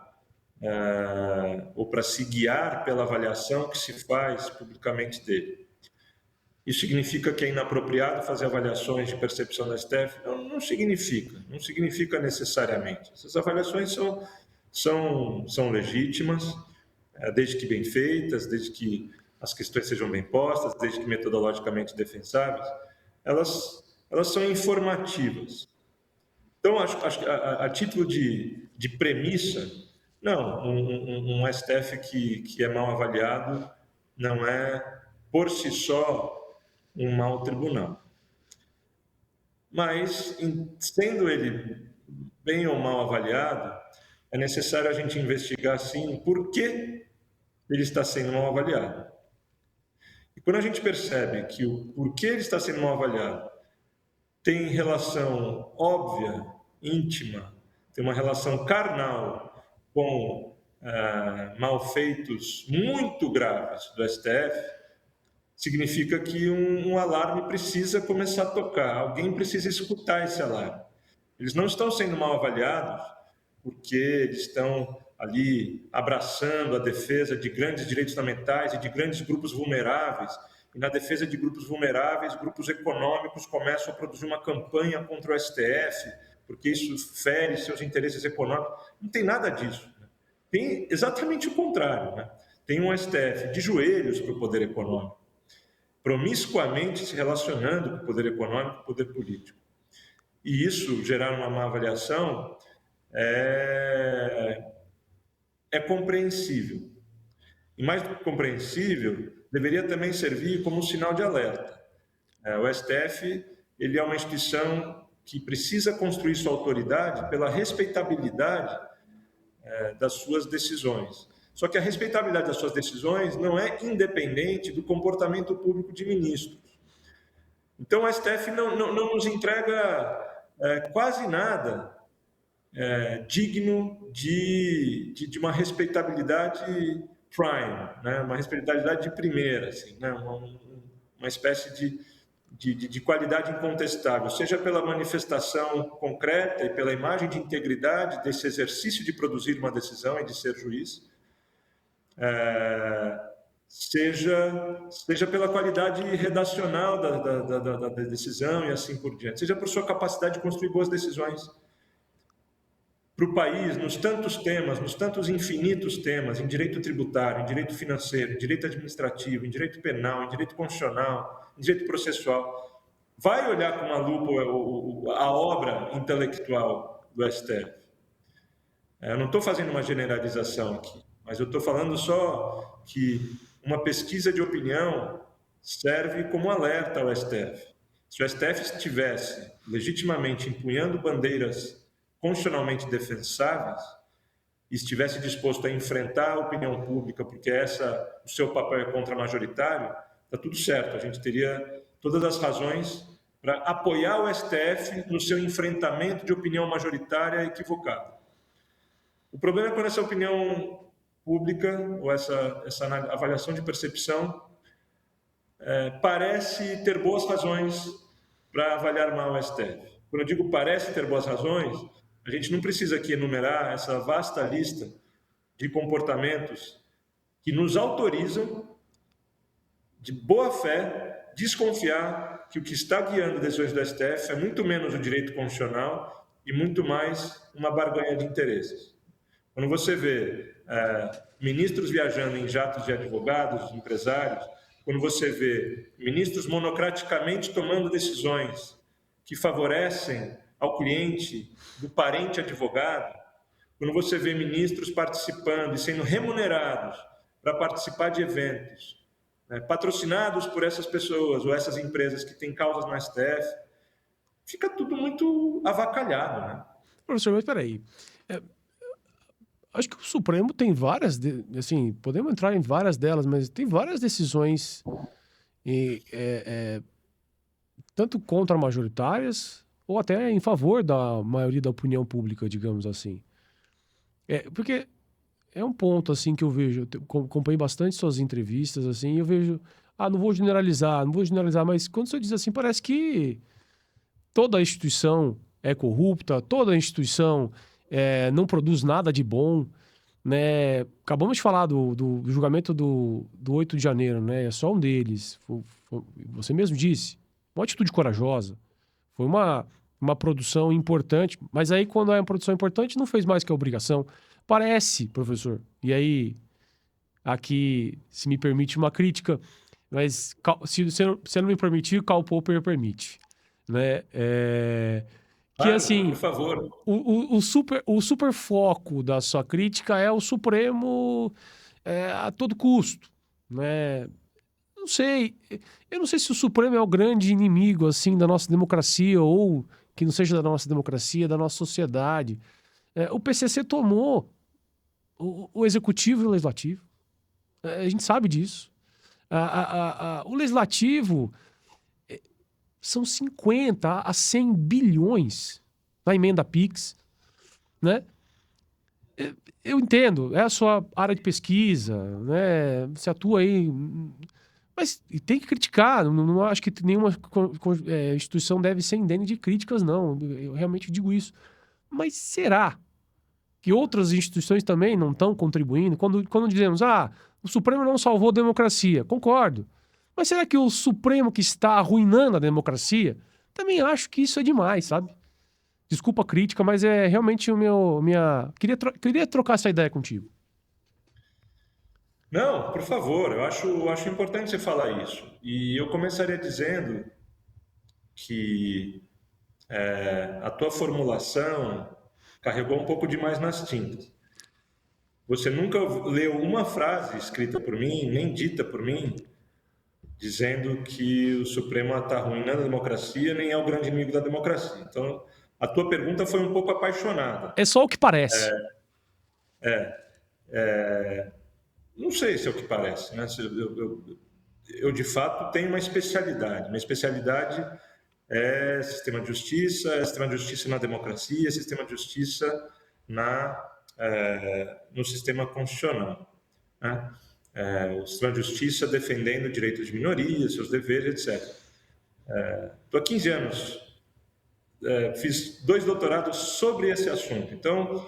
ou para se guiar pela avaliação que se faz publicamente dele. Isso significa que é inapropriado fazer avaliações de percepção da STF? Não significa necessariamente. Essas avaliações são legítimas, desde que bem feitas, desde que as questões sejam bem postas, desde que metodologicamente defensáveis, elas são informativas. Então, acho que a título de premissa, não, um STF que é mal avaliado não é, por si só, um mau tribunal. Mas, sendo ele bem ou mal avaliado, é necessário a gente investigar, sim, por que ele está sendo mal avaliado. E quando a gente percebe que o porquê ele está sendo mal avaliado tem relação óbvia, íntima, tem uma relação carnal com malfeitos muito graves do STF, significa que um alarme precisa começar a tocar, alguém precisa escutar esse alarme. Eles não estão sendo mal avaliados porque eles estão ali abraçando a defesa de grandes direitos fundamentais e de grandes grupos vulneráveis. E na defesa de grupos vulneráveis, grupos econômicos começam a produzir uma campanha contra o STF, porque isso fere seus interesses econômicos. Não tem nada disso. Tem exatamente o contrário. Né? Tem um STF de joelhos para o poder econômico, promiscuamente se relacionando com o poder econômico e o poder político. E isso gerar uma má avaliação é compreensível. E mais do que compreensível, deveria também servir como um sinal de alerta. O STF ele é uma instituição que precisa construir sua autoridade pela respeitabilidade das suas decisões. Só que a respeitabilidade das suas decisões não é independente do comportamento público de ministros. Então, o STF não nos entrega quase nada digno de uma respeitabilidade prime, né? Uma respeitabilidade de primeira, assim, né? Uma espécie de qualidade incontestável, seja pela manifestação concreta e pela imagem de integridade desse exercício de produzir uma decisão e de ser juiz, seja pela qualidade redacional da decisão e assim por diante, seja por sua capacidade de construir boas decisões para o país, nos tantos temas, nos tantos infinitos temas, em direito tributário, em direito financeiro, em direito administrativo, em direito penal, em direito constitucional, em direito processual. Vai olhar com uma lupa a obra intelectual do STF. Eu não estou fazendo uma generalização aqui, mas eu estou falando só que uma pesquisa de opinião serve como alerta ao STF. Se o STF estivesse legitimamente empunhando bandeiras constitucionalmente defensáveis e estivesse disposto a enfrentar a opinião pública, porque o seu papel é contra-majoritário, está tudo certo. A gente teria todas as razões para apoiar o STF no seu enfrentamento de opinião majoritária equivocada. O problema é quando essa opinião pública, ou essa avaliação de percepção, parece ter boas razões para avaliar mal o STF. Quando eu digo parece ter boas razões, a gente não precisa aqui enumerar essa vasta lista de comportamentos que nos autorizam, de boa fé, desconfiar que o que está guiando decisões do STF é muito menos o direito constitucional e muito mais uma barganha de interesses. Quando você vê ministros viajando em jatos de advogados, empresários, quando você vê ministros monocraticamente tomando decisões que favorecem ao cliente do parente advogado, quando você vê ministros participando e sendo remunerados para participar de eventos, né, patrocinados por essas pessoas ou essas empresas que têm causas no STF, fica tudo muito avacalhado, né? Professor, mas peraí. Acho que o Supremo tem várias, assim, podemos entrar em várias delas, mas tem várias decisões tanto contra majoritárias ou até em favor da maioria da opinião pública, digamos assim. Porque é um ponto, assim, que eu vejo, eu acompanhei bastante suas entrevistas, assim, e eu vejo, não vou generalizar, mas quando você diz assim, parece que toda instituição é corrupta, toda instituição não produz nada de bom, né? Acabamos de falar do julgamento do 8 de janeiro, né? É só um deles. Você mesmo disse, uma atitude corajosa. Foi uma produção importante, mas aí quando é uma produção importante não fez mais que a obrigação. Parece, professor, e aí aqui se me permite uma crítica, mas se você não me permitir, Karl Popper permite, né? Que Claro, assim, por favor. o super foco da sua crítica é o Supremo a todo custo, né? Não sei, eu não sei se o Supremo é o grande inimigo assim da nossa democracia ou que não seja da nossa democracia, da nossa sociedade. O PCC tomou o executivo e o legislativo. A gente sabe disso. O legislativo são 50 a 100 bilhões na emenda PIX, né? Eu entendo, é a sua área de pesquisa, né? Você atua aí, mas tem que criticar. Não acho que nenhuma instituição deve ser indene de críticas, não. Eu realmente digo isso. Mas será que outras instituições também não estão contribuindo? Quando dizemos, o Supremo não salvou a democracia, concordo. Mas será que o Supremo que está arruinando a democracia? Também acho que isso é demais, sabe? Desculpa a crítica, mas é realmente queria trocar essa ideia contigo. Não, por favor, eu acho importante você falar isso. E eu começaria dizendo que a tua formulação carregou um pouco demais nas tintas. Você nunca leu uma frase escrita por mim, nem dita por mim, dizendo que o Supremo está arruinando a democracia, nem é o grande inimigo da democracia. Então, a tua pergunta foi um pouco apaixonada. É só o que parece. Não sei se é o que parece, né? Eu de fato tenho uma especialidade. Minha especialidade é sistema de justiça na democracia, sistema de justiça no sistema constitucional, né? O sistema de justiça defendendo direitos de minorias, seus deveres, etc. Estou há 15 anos, fiz 2 doutorados sobre esse assunto. Então,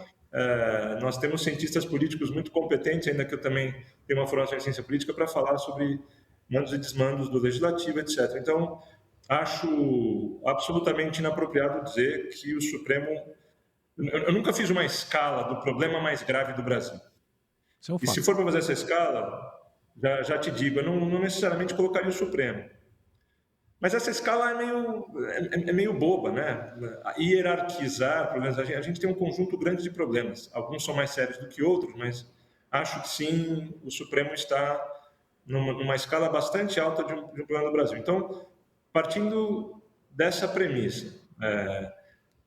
nós temos cientistas políticos muito competentes, ainda que eu também tenho uma formação em ciência política, para falar sobre mandos e desmandos do legislativo, etc. Então, acho absolutamente inapropriado dizer que o Supremo... Eu nunca fiz uma escala do problema mais grave do Brasil. E se for para fazer essa escala, já te digo, eu não necessariamente colocaria o Supremo. Mas essa escala é meio boba, né? Hierarquizar problemas. A gente tem um conjunto grande de problemas. Alguns são mais sérios do que outros, mas acho que sim, o Supremo está numa escala bastante alta de um problema do Brasil. Então, partindo dessa premissa,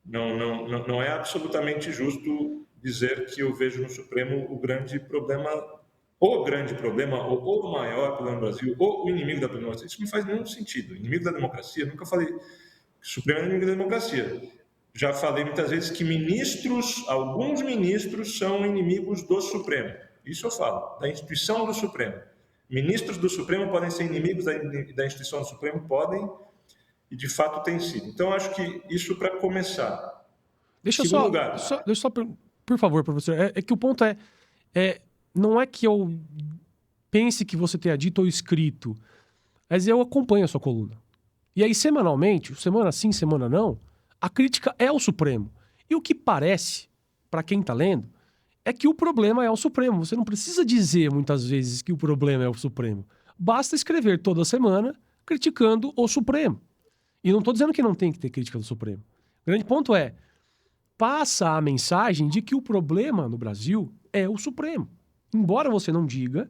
não é absolutamente justo dizer que eu vejo no Supremo o grande problema, ou o maior problema do Brasil, ou o inimigo da democracia. Isso não faz nenhum sentido. Inimigo da democracia, nunca falei que o Supremo é inimigo da democracia. Já falei muitas vezes que alguns ministros são inimigos do Supremo. Isso eu falo, da instituição do Supremo. Ministros do Supremo podem ser inimigos da instituição do Supremo? Podem, e de fato tem sido. Então, acho que isso para começar. Deixa só, por favor, professor, é que o ponto não é que eu pense que você tenha dito ou escrito, mas eu acompanho a sua coluna. E aí, semanalmente, semana sim, semana não, a crítica é ao Supremo. E o que parece, para quem está lendo, é que o problema é o Supremo. Você não precisa dizer muitas vezes que o problema é o Supremo. Basta escrever toda semana criticando o Supremo. E não estou dizendo que não tem que ter crítica do Supremo. O grande ponto é, passa a mensagem de que o problema no Brasil é o Supremo. Embora você não diga,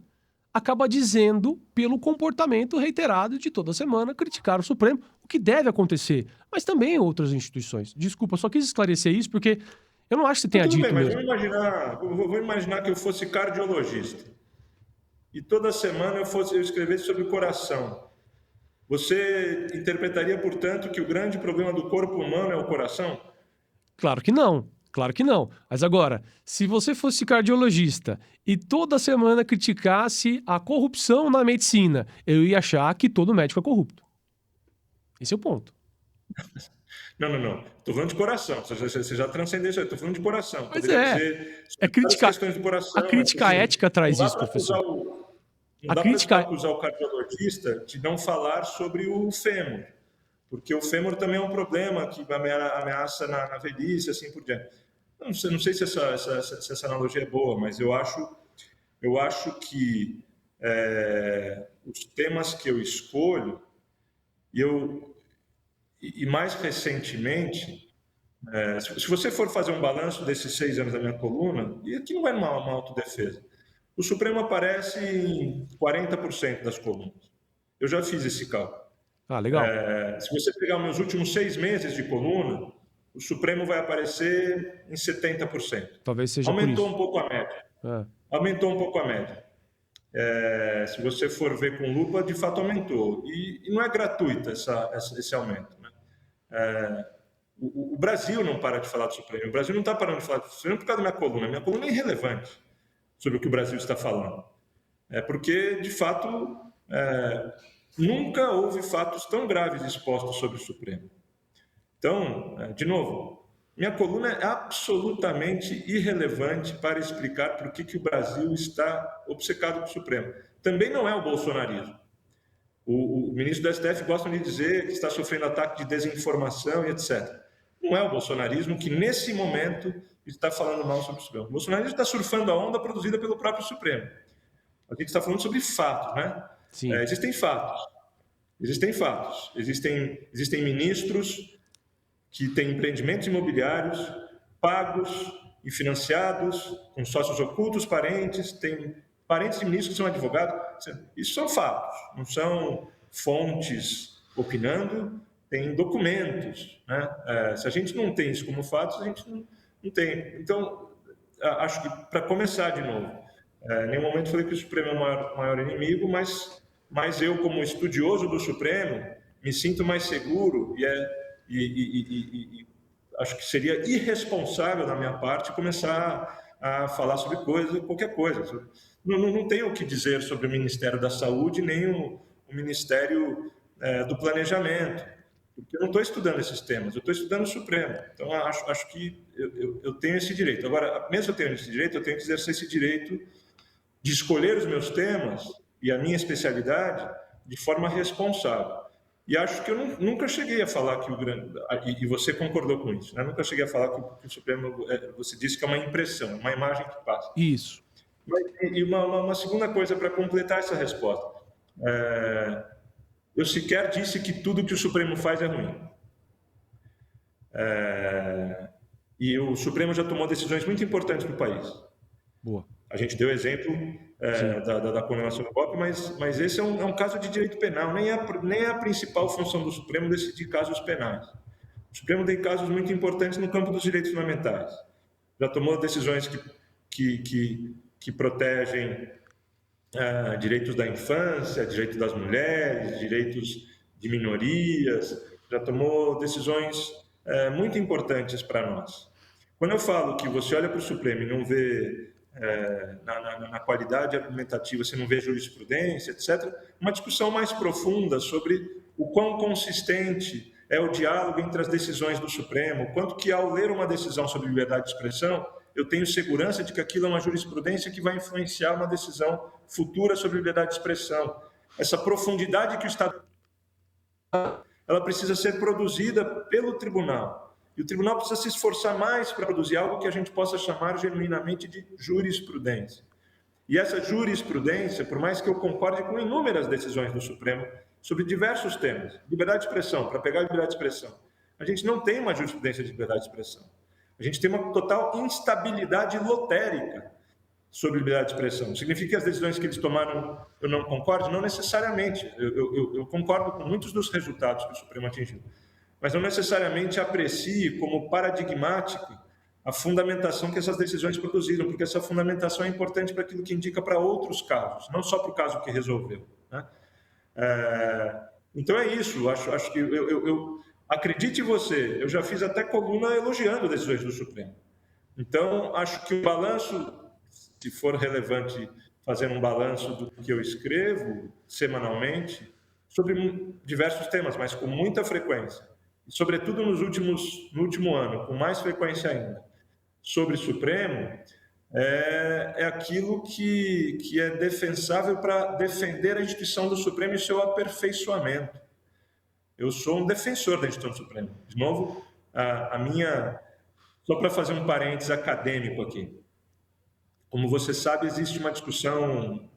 acaba dizendo pelo comportamento reiterado de toda semana criticar o Supremo, o que deve acontecer, mas também em outras instituições. Desculpa, só quis esclarecer isso porque eu não acho que você tenha Tudo dito bem, mas mesmo. vou imaginar que eu fosse cardiologista e toda semana eu escrevesse sobre o coração. Você interpretaria, portanto, que o grande problema do corpo humano é o coração? Claro que não. Claro que não. Mas agora, se você fosse cardiologista e toda semana criticasse a corrupção na medicina, eu ia achar que todo médico é corrupto. Esse é o ponto. Não. Estou falando de coração. Você já transcendeu isso aí. Estou falando de coração. Mas Poderia dizer é sobre várias crítica. questões do coração. A crítica assim, ética traz não dá isso, para acusar professor. não A dá para crítica. acusar o cardiologista de não falar sobre o fêmur, porque o fêmur também é um problema que ameaça na velhice, assim por diante. Não sei se essa analogia é boa, mas eu acho que os temas que eu escolho, e mais recentemente, se você for fazer um balanço desses 6 anos da minha coluna, e aqui não é uma autodefesa, o Supremo aparece em 40% das colunas. Eu já fiz esse cálculo. Ah, legal. Se você pegar meus últimos 6 meses de coluna, o Supremo vai aparecer em 70%. Talvez seja Aumentou por isso. um pouco a média. É. Aumentou um pouco a média. Se você for ver com lupa, de fato aumentou. E não é gratuito esse aumento. Né? O Brasil não para de falar do Supremo. O Brasil não está parando de falar do Supremo por causa da minha coluna. Minha coluna é irrelevante sobre o que o Brasil está falando. Porque, de fato, nunca houve fatos tão graves expostos sobre o Supremo. Então, de novo, minha coluna é absolutamente irrelevante para explicar por que o Brasil está obcecado com o Supremo. Também não é o bolsonarismo. O ministro do STF gosta de dizer que está sofrendo ataque de desinformação e etc. Não é o bolsonarismo que, nesse momento, está falando mal sobre o Supremo. O bolsonarismo está surfando a onda produzida pelo próprio Supremo. A gente está falando sobre fatos, né? Sim. Existem fatos. Existem ministros que têm empreendimentos imobiliários pagos e financiados com sócios ocultos, parentes, tem parentes de ministros que são advogados. Isso são fatos, não são fontes opinando, tem documentos. Né? Se a gente não tem isso como fatos, a gente não tem. Então, acho que, para começar de novo, em nenhum momento falei que o Supremo é o maior inimigo, mas eu, como estudioso do Supremo, me sinto mais seguro e acho que seria irresponsável da minha parte começar a falar sobre qualquer coisa. Não tenho o que dizer sobre o Ministério da Saúde, nem o Ministério do Planejamento, porque eu não estou estudando esses temas, eu estou estudando o Supremo. Então, acho que eu tenho esse direito. Agora, mesmo eu tendo esse direito, eu tenho que exercer esse direito de escolher os meus temas e a minha especialidade de forma responsável. E acho que eu nunca cheguei a falar que e você concordou com isso, né? Nunca cheguei a falar que o Supremo, você disse que é uma impressão, uma imagem que passa. Isso. E uma segunda coisa para completar essa resposta. Eu sequer disse que tudo que o Supremo faz é ruim. E o Supremo já tomou decisões muito importantes para o país. Boa. A gente deu exemplo da condenação do golpe, mas esse é um caso de direito penal, nem é a principal função do Supremo decidir casos penais. O Supremo tem casos muito importantes no campo dos direitos fundamentais. Já tomou decisões que protegem direitos da infância, direitos das mulheres, direitos de minorias, já tomou decisões muito importantes para nós. Quando eu falo que você olha para o Supremo e não vê na qualidade argumentativa, você não vê jurisprudência, etc., uma discussão mais profunda sobre o quão consistente é o diálogo entre as decisões do Supremo, quanto que ao ler uma decisão sobre liberdade de expressão, eu tenho segurança de que aquilo é uma jurisprudência que vai influenciar uma decisão futura sobre liberdade de expressão. Essa profundidade que o Estado ela precisa ser produzida pelo tribunal. E o tribunal precisa se esforçar mais para produzir algo que a gente possa chamar genuinamente de jurisprudência. E essa jurisprudência, por mais que eu concorde com inúmeras decisões do Supremo sobre diversos temas, liberdade de expressão, para pegar a liberdade de expressão, a gente não tem uma jurisprudência de liberdade de expressão. A gente tem uma total instabilidade lotérica sobre liberdade de expressão. Significa que as decisões que eles tomaram eu não concordo? Não necessariamente. Eu concordo com muitos dos resultados que o Supremo atingiu, mas não necessariamente aprecio como paradigmático a fundamentação que essas decisões produziram, porque essa fundamentação é importante para aquilo que indica para outros casos, não só para o caso que resolveu, né? Então é isso. Acho que eu acredite você, eu já fiz até coluna elogiando decisões do Supremo. Então acho que o balanço, se for relevante, fazer um balanço do que eu escrevo semanalmente sobre diversos temas, mas com muita frequência, e sobretudo no último ano, com mais frequência ainda, sobre o Supremo, é aquilo que é defensável para defender a instituição do Supremo e seu aperfeiçoamento. Eu sou um defensor da instituição do Supremo. De novo, a minha... Só para fazer um parênteses acadêmico aqui. Como você sabe, existe uma discussão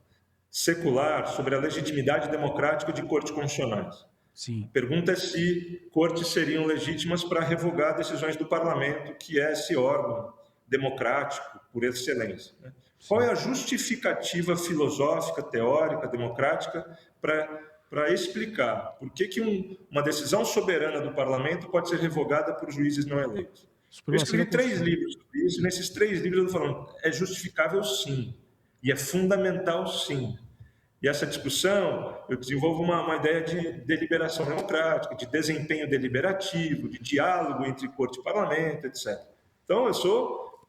secular sobre a legitimidade democrática de cortes constitucionais. Sim. A pergunta é se cortes seriam legítimas para revogar decisões do parlamento, que é esse órgão democrático por excelência, né? Qual é a justificativa filosófica, teórica, democrática para explicar por que uma decisão soberana do parlamento pode ser revogada por juízes não eleitos? Eu escrevi 3 livros sobre isso, e nesses 3 livros eu estou falando, é justificável sim, e é fundamental sim. E essa discussão, eu desenvolvo uma ideia de deliberação democrática, de desempenho deliberativo, de diálogo entre corte e parlamento, etc. Então, eu sou,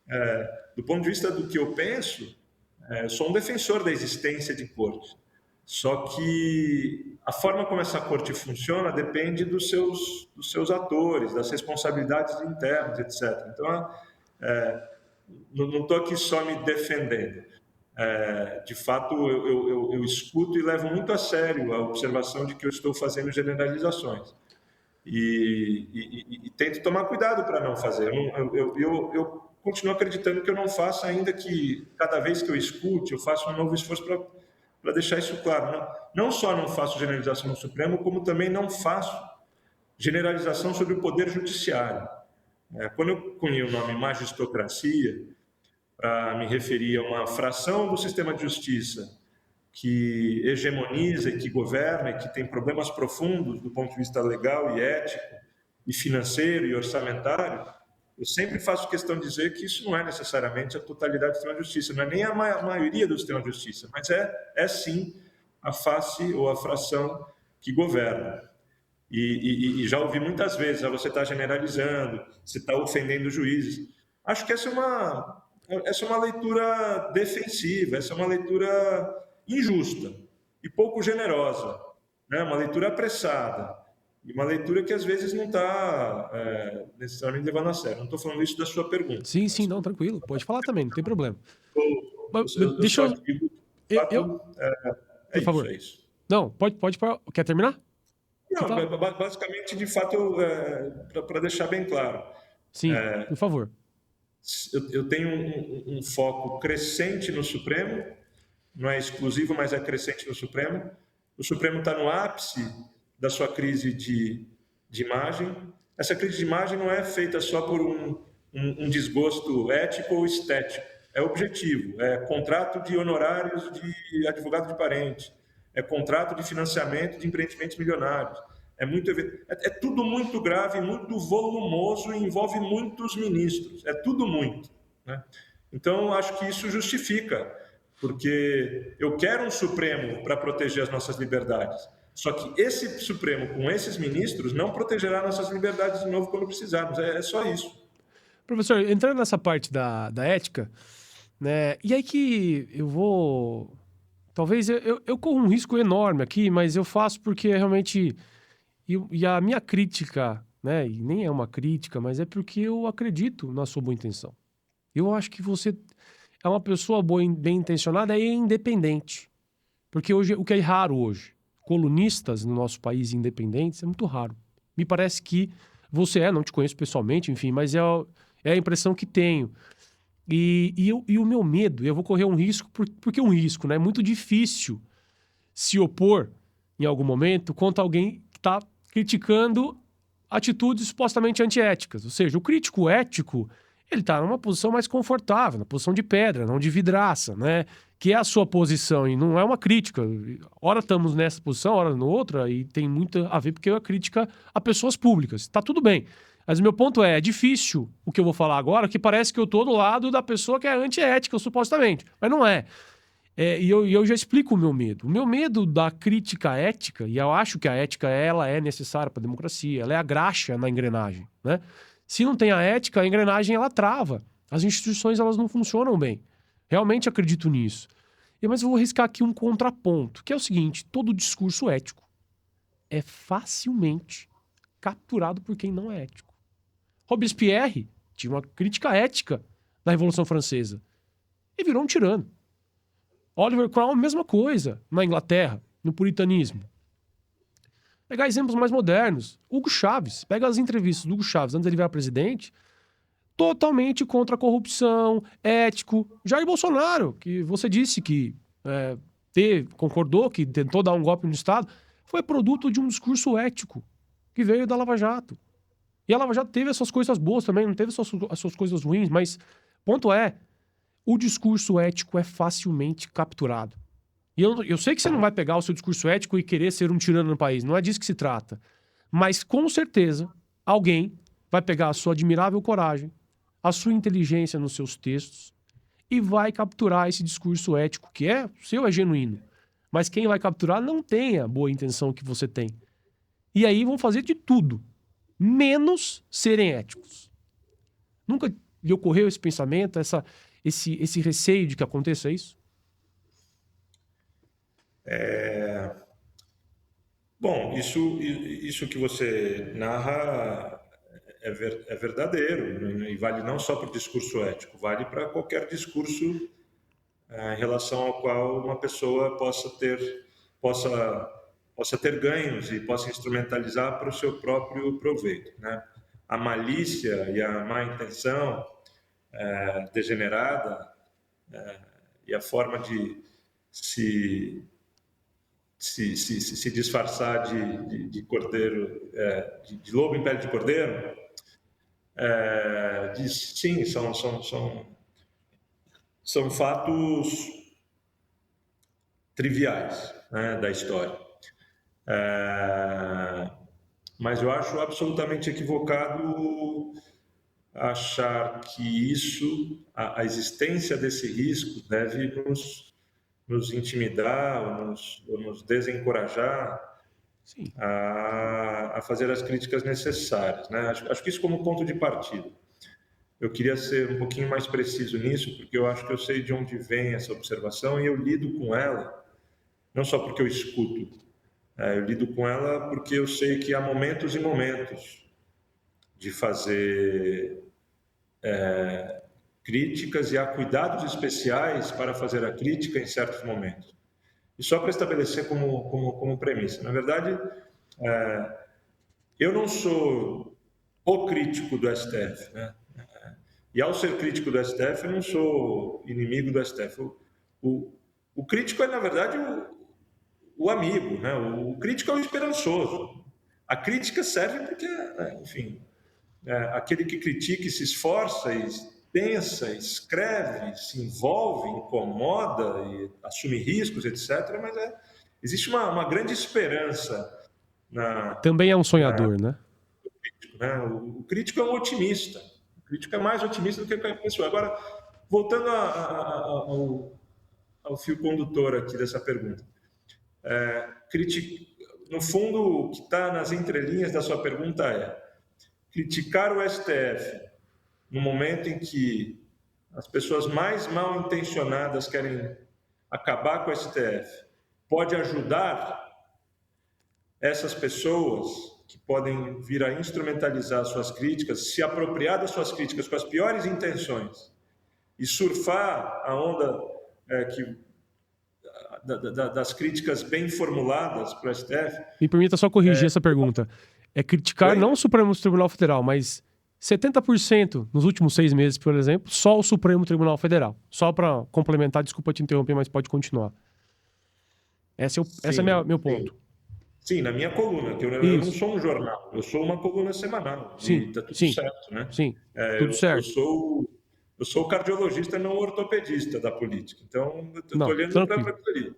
do ponto de vista do que eu penso, sou um defensor da existência de corte. Só que a forma como essa corte funciona depende dos seus atores, das responsabilidades internas, etc. Então, não estou aqui só me defendendo. De fato, eu escuto e levo muito a sério a observação de que eu estou fazendo generalizações. E tento tomar cuidado para não fazer. Eu continuo acreditando que eu não faço, ainda que cada vez que eu escute, eu faço um novo esforço para deixar isso claro. Não só não faço generalização no Supremo, como também não faço generalização sobre o Poder Judiciário. Quando eu cunhei o nome magistocracia, para me referir a uma fração do sistema de justiça que hegemoniza e que governa e que tem problemas profundos do ponto de vista legal e ético e financeiro e orçamentário, eu sempre faço questão de dizer que isso não é necessariamente a totalidade do sistema de justiça, não é nem a maioria do sistema de justiça, mas é sim a face ou a fração que governa. E já ouvi muitas vezes, você está generalizando, você está ofendendo juízes. Acho que essa é uma leitura defensiva, essa é uma leitura injusta e pouco generosa, né? Uma leitura apressada, e uma leitura que às vezes não está necessariamente levando a sério. Não estou falando isso da sua pergunta. Sim, não, tranquilo. Pode falar também, não tem problema. Deixa eu... Por favor. É isso. Não, pode. Quer terminar? Não, basicamente, de fato, para deixar bem claro. Sim, por favor. Eu tenho um foco crescente no Supremo, não é exclusivo, mas é crescente no Supremo. O Supremo está no ápice da sua crise de imagem. Essa crise de imagem não é feita só por um desgosto ético ou estético, é objetivo, é contrato de honorários de advogado de parente, é contrato de financiamento de empreendimentos milionários, é tudo muito grave, muito volumoso e envolve muitos ministros, é tudo muito, né? Então, acho que isso justifica, porque eu quero um Supremo para proteger as nossas liberdades, só que esse Supremo, com esses ministros, não protegerá nossas liberdades de novo quando precisarmos, é só isso. Professor, entrando nessa parte da ética, né, e aí que eu vou... Talvez eu corro um risco enorme aqui, mas eu faço porque realmente... E a minha crítica, né, e nem é uma crítica, mas é porque eu acredito na sua boa intenção. Eu acho que você é uma pessoa bem intencionada e independente. Porque hoje, o que é raro hoje, colunistas no nosso país independentes, é muito raro. Me parece que você não te conheço pessoalmente, enfim, mas é a impressão que tenho. E o meu medo, eu vou correr um risco, porque um risco, né? É muito difícil se opor em algum momento contra alguém que está criticando atitudes supostamente antiéticas. Ou seja, o crítico ético, ele está numa posição mais confortável, na posição de pedra, não de vidraça, né? Que é a sua posição e não é uma crítica. Ora estamos nessa posição, ora na outra, e tem muito a ver porque é uma crítica a pessoas públicas. Tá tudo bem. Mas o meu ponto é difícil o que eu vou falar agora, que parece que eu tô do lado da pessoa que é antiética, supostamente. Mas não é. E eu já explico o meu medo. O meu medo da crítica ética, e eu acho que a ética ela é necessária para a democracia, ela é a graxa na engrenagem, né? Se não tem a ética, a engrenagem ela trava. As instituições elas não funcionam bem. Realmente acredito nisso. Mas eu vou arriscar aqui um contraponto, que é o seguinte: todo discurso ético é facilmente capturado por quem não é ético. Robespierre tinha uma crítica ética na Revolução Francesa e virou um tirano. Oliver Cromwell, mesma coisa, na Inglaterra, no puritanismo. Pegar exemplos mais modernos. Hugo Chávez, pega as entrevistas do Hugo Chávez antes de ele virar presidente, totalmente contra a corrupção, ético. Jair Bolsonaro, que você disse que concordou, que tentou dar um golpe no Estado, foi produto de um discurso ético que veio da Lava Jato. E a Lava Jato teve as suas coisas boas também, não teve as suas coisas ruins, mas ponto é, o discurso ético é facilmente capturado. E eu sei que você não vai pegar o seu discurso ético e querer ser um tirano no país, não é disso que se trata. Mas, com certeza, alguém vai pegar a sua admirável coragem, a sua inteligência nos seus textos e vai capturar esse discurso ético, que é seu, é genuíno. Mas quem vai capturar não tem a boa intenção que você tem. E aí vão fazer de tudo, menos serem éticos. Nunca lhe ocorreu esse pensamento, esse receio de que aconteça isso? Bom, isso que você narra é verdadeiro, né? E vale não só para o discurso ético, vale para qualquer discurso em relação ao qual uma pessoa possa ter ganhos e possa instrumentalizar para o seu próprio proveito, né? A malícia e a má intenção degenerada e a forma de se disfarçar de cordeiro, de lobo em pele de cordeiro, sim, são fatos triviais, né, da história. Mas eu acho absolutamente equivocado achar que a existência desse risco deve nos intimidar ou nos desencorajar Sim. a fazer as críticas necessárias, né? Acho que isso como ponto de partida. Eu queria ser um pouquinho mais preciso nisso, porque eu acho que eu sei de onde vem essa observação e eu lido com ela, não só porque eu escuto, eu lido com ela porque eu sei que há momentos e momentos de fazer críticas e há cuidados especiais para fazer a crítica em certos momentos. E só para estabelecer como premissa, na verdade, eu não sou o crítico do STF, né? E ao ser crítico do STF, eu não sou inimigo do STF. O crítico é, na verdade, o amigo, né? O crítico é o esperançoso. A crítica serve porque, enfim, aquele que critica e se esforça e pensa, escreve, se envolve, incomoda e assume riscos, etc. Mas existe uma grande esperança Também é um sonhador, né? crítico, né? O crítico é um otimista. O crítico é mais otimista do que qualquer pessoa. Agora, voltando ao fio condutor aqui dessa pergunta. No fundo, o que está nas entrelinhas da sua pergunta é criticar o STF no momento em que as pessoas mais mal intencionadas querem acabar com o STF pode ajudar essas pessoas que podem vir a instrumentalizar suas críticas, se apropriar das suas críticas com as piores intenções e surfar a onda das críticas bem formuladas para o STF. Me permita só corrigir essa pergunta. É criticar Oi? não o Supremo Tribunal Federal, mas 70% nos últimos 6 meses, por exemplo, só o Supremo Tribunal Federal. Só para complementar, desculpa te interromper, mas pode continuar. Esse é meu ponto. Sim, na minha coluna, que eu não sou um jornal, eu sou uma coluna semanal. Sim, e tá tudo sim, certo, né? sim, tudo certo. Eu sou o cardiologista, não o ortopedista da política. Então, eu estou olhando para aquilo ali.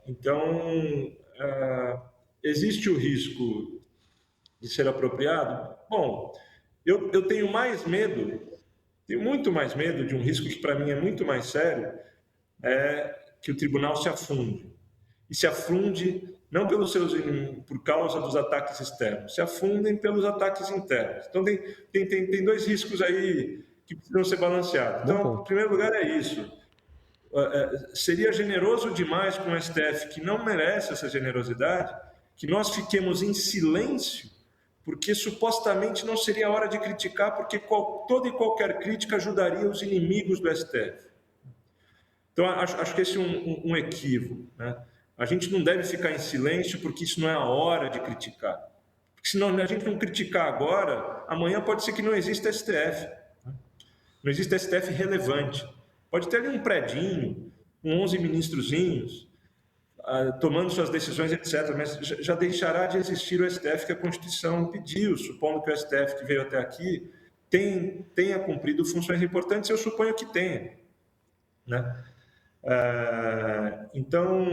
Então, existe o risco de ser apropriado? Bom, eu tenho mais medo, tenho muito mais medo de um risco que para mim é muito mais sério, é que o tribunal se afunde. E se afunde não por causa dos ataques externos, se afundem pelos ataques internos. Então, tem 2 riscos aí que precisam ser balanceados. Então, em primeiro lugar, é isso. Seria generoso demais com o STF, que não merece essa generosidade, que nós fiquemos em silêncio, porque supostamente não seria hora de criticar, porque toda e qualquer crítica ajudaria os inimigos do STF. Então, acho que esse é um equívoco, né? A gente não deve ficar em silêncio porque isso não é a hora de criticar. Porque se a gente não criticar agora, amanhã pode ser que não exista STF. Não existe STF relevante. Pode ter ali um predinho, com 11 ministrozinhos, tomando suas decisões, etc. Mas já deixará de existir o STF que a Constituição pediu, supondo que o STF que veio até aqui tenha cumprido funções importantes, eu suponho que tenha, né? Então,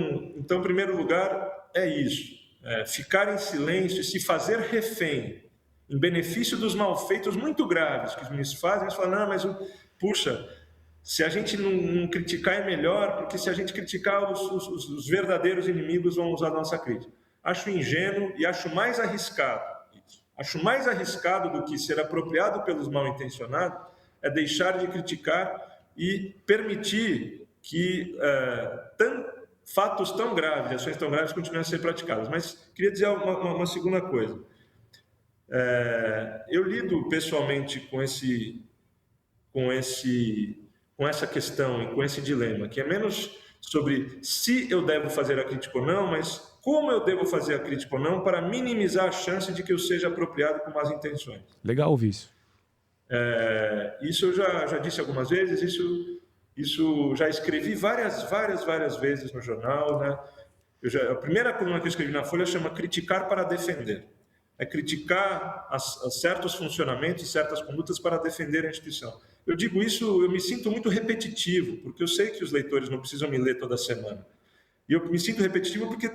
em primeiro lugar, é isso. Ficar em silêncio e se fazer refém em benefício dos malfeitos muito graves que os ministros fazem, eles falam, não, mas, puxa, se a gente não criticar é melhor, porque se a gente criticar, os verdadeiros inimigos vão usar a nossa crítica. Acho ingênuo e acho mais arriscado. Acho mais arriscado do que ser apropriado pelos mal-intencionados é deixar de criticar e permitir que fatos tão graves, ações tão graves continuem a ser praticadas. Mas queria dizer uma segunda coisa. Eu lido pessoalmente com essa questão e com esse dilema, que é menos sobre se eu devo fazer a crítica ou não, mas como eu devo fazer a crítica ou não para minimizar a chance de que eu seja apropriado com más intenções. Legal ouvir isso. Isso eu já disse algumas vezes, isso já escrevi várias vezes no jornal, né? A primeira coluna que eu escrevi na Folha chama Criticar para Defender. É criticar certos funcionamentos, certas condutas para defender a instituição. Eu digo isso, eu me sinto muito repetitivo, porque eu sei que os leitores não precisam me ler toda semana. E eu me sinto repetitivo porque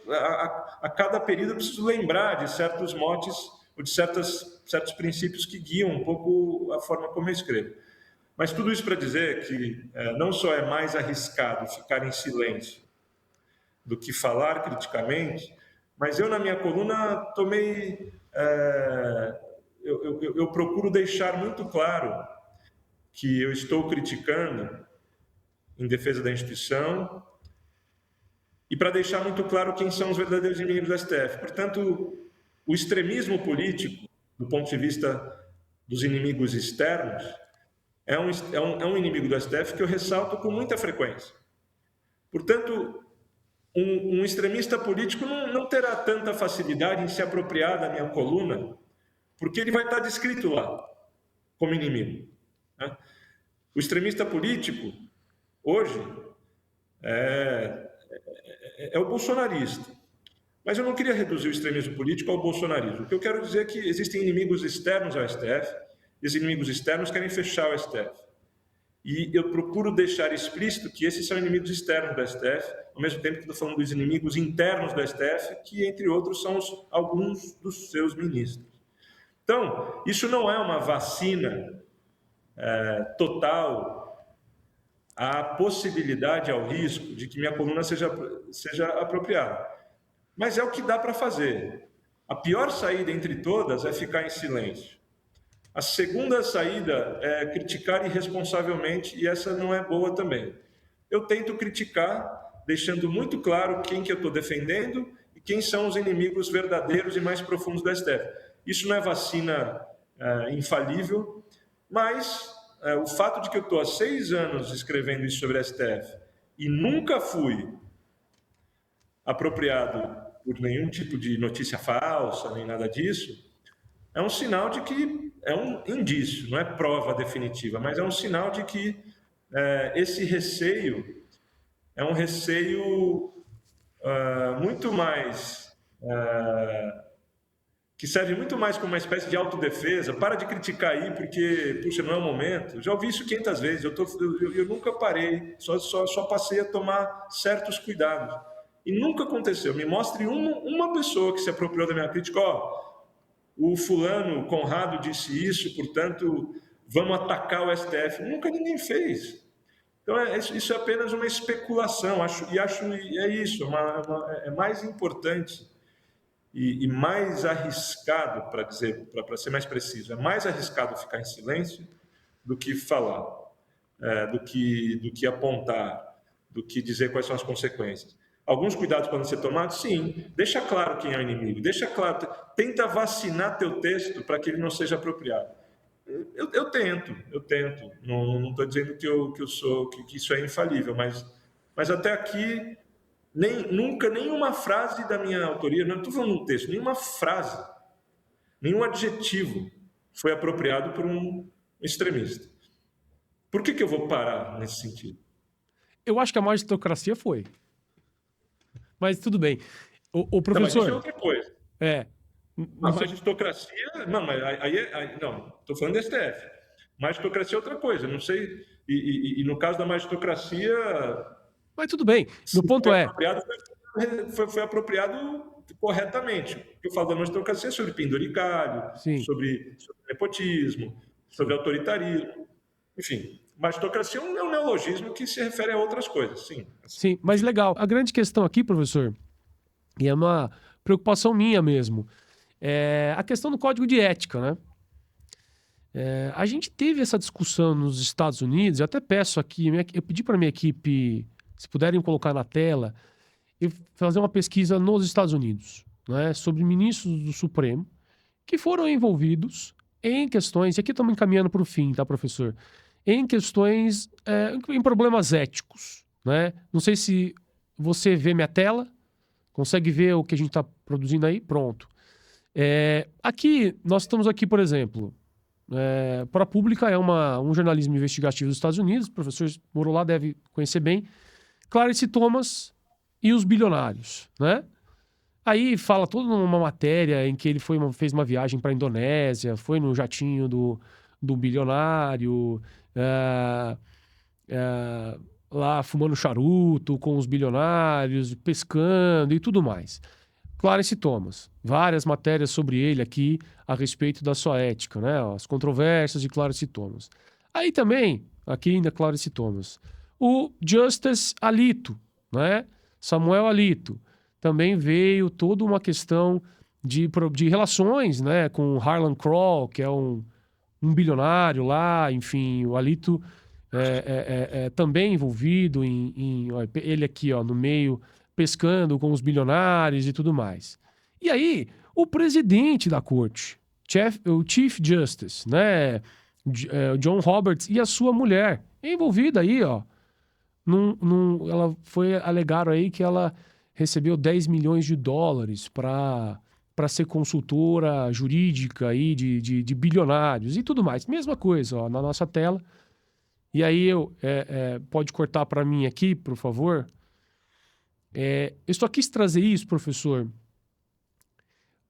a cada período eu preciso lembrar de certos motes ou de certos princípios que guiam um pouco a forma como eu escrevo. Mas tudo isso para dizer que não só é mais arriscado ficar em silêncio do que falar criticamente, mas eu, na minha coluna, eu procuro deixar muito claro que eu estou criticando em defesa da instituição e para deixar muito claro quem são os verdadeiros inimigos do STF. Portanto, o extremismo político, do ponto de vista dos inimigos externos, é um inimigo do STF que eu ressalto com muita frequência. Portanto, um extremista político não terá tanta facilidade em se apropriar da minha coluna, porque ele vai estar descrito lá como inimigo, né? O extremista político, hoje, é o bolsonarista. Mas eu não queria reduzir o extremismo político ao bolsonarismo. O que eu quero dizer é que existem inimigos externos ao STF, e os inimigos externos querem fechar o STF. E eu procuro deixar explícito que esses são inimigos externos do STF, ao mesmo tempo que estou falando dos inimigos internos do STF, que, entre outros, são alguns dos seus ministros. Então, isso não é uma vacina total à possibilidade, ao risco de que minha coluna seja apropriada. Mas é o que dá para fazer. A pior saída entre todas é ficar em silêncio. A segunda saída é criticar irresponsavelmente, e essa não é boa também. Eu tento criticar, deixando muito claro quem que eu estou defendendo e quem são os inimigos verdadeiros e mais profundos do STF. Isso não é vacina infalível, mas o fato de que eu estou há 6 anos escrevendo isso sobre a STF e nunca fui apropriado por nenhum tipo de notícia falsa, nem nada disso, é um sinal de que é um indício, não é prova definitiva, mas é um sinal de que esse receio é um receio muito mais que serve muito mais como uma espécie de autodefesa. Para de criticar aí, porque, puxa, não é o momento. Já ouvi isso 500 vezes, eu nunca parei, só passei a tomar certos cuidados. E nunca aconteceu. Me mostre uma pessoa que se apropriou da minha crítica. O fulano, o Conrado, disse isso, portanto, vamos atacar o STF. Nunca ninguém fez. Então, isso é apenas uma especulação. Acho é isso, é mais importante e mais arriscado, para ser mais preciso, é mais arriscado ficar em silêncio do que falar, do que apontar, do que dizer quais são as consequências. Alguns cuidados podem ser tomados? Sim. Deixa claro quem é o inimigo, deixa claro, tenta vacinar teu texto para que ele não seja apropriado. Eu tento. Não estou dizendo que isso é infalível, mas até aqui nunca nenhuma frase da minha autoria, não estou falando um texto, nenhuma frase, nenhum adjetivo foi apropriado por um extremista. Por que eu vou parar nesse sentido? Eu acho que a magistocracia foi. Mas tudo bem. O Não, mas isso professor... é outra coisa. É. A magistocracia... Não, mas não, estou falando do STF. Magistocracia é outra coisa, não sei... E no caso da magistocracia... Mas tudo bem. Meu ponto é... Foi apropriado corretamente. O que eu falo da magistocracia é sobre penduricalho, sobre nepotismo, sobre autoritarismo. Enfim, magistocracia é um neologismo que se refere a outras coisas, sim. Sim, mas legal. A grande questão aqui, professor, e é uma preocupação minha mesmo, é a questão do código de ética, né? A gente teve essa discussão nos Estados Unidos, eu até peço aqui, eu pedi para minha equipe, se puderem colocar na tela, eu fazer uma pesquisa nos Estados Unidos, né, sobre ministros do Supremo que foram envolvidos em questões, e aqui estamos encaminhando para o fim, tá, professor? Em questões, em problemas éticos, né? Não sei se você vê minha tela, consegue ver o que a gente está produzindo aí? Pronto. Aqui, nós estamos aqui, por exemplo, ProPublica é um jornalismo investigativo dos Estados Unidos, o professor morou lá, deve conhecer bem. Clarice Thomas e os bilionários, né? Aí fala toda uma matéria em que ele fez uma viagem para a Indonésia, foi no jatinho do bilionário, lá fumando charuto com os bilionários, pescando e tudo mais. Clarence Thomas, várias matérias sobre ele aqui a respeito da sua ética, né? As controvérsias de Clarence Thomas. Aí também, aqui ainda Clarence Thomas, o Justice Alito, né? Samuel Alito, também veio toda uma questão de relações, né, com Harlan Crow, que é um bilionário lá, enfim, o Alito também envolvido ele aqui, ó, no meio, pescando com os bilionários e tudo mais. E aí, o presidente da corte, o Chief Justice, né, John Roberts, e a sua mulher, envolvida aí, ó, ela alegaram aí que ela recebeu 10 milhões de dólares para ser consultora jurídica aí de bilionários e tudo mais. Mesma coisa, ó, na nossa tela. E aí, pode cortar para mim aqui, por favor? Eu só quis trazer isso, professor,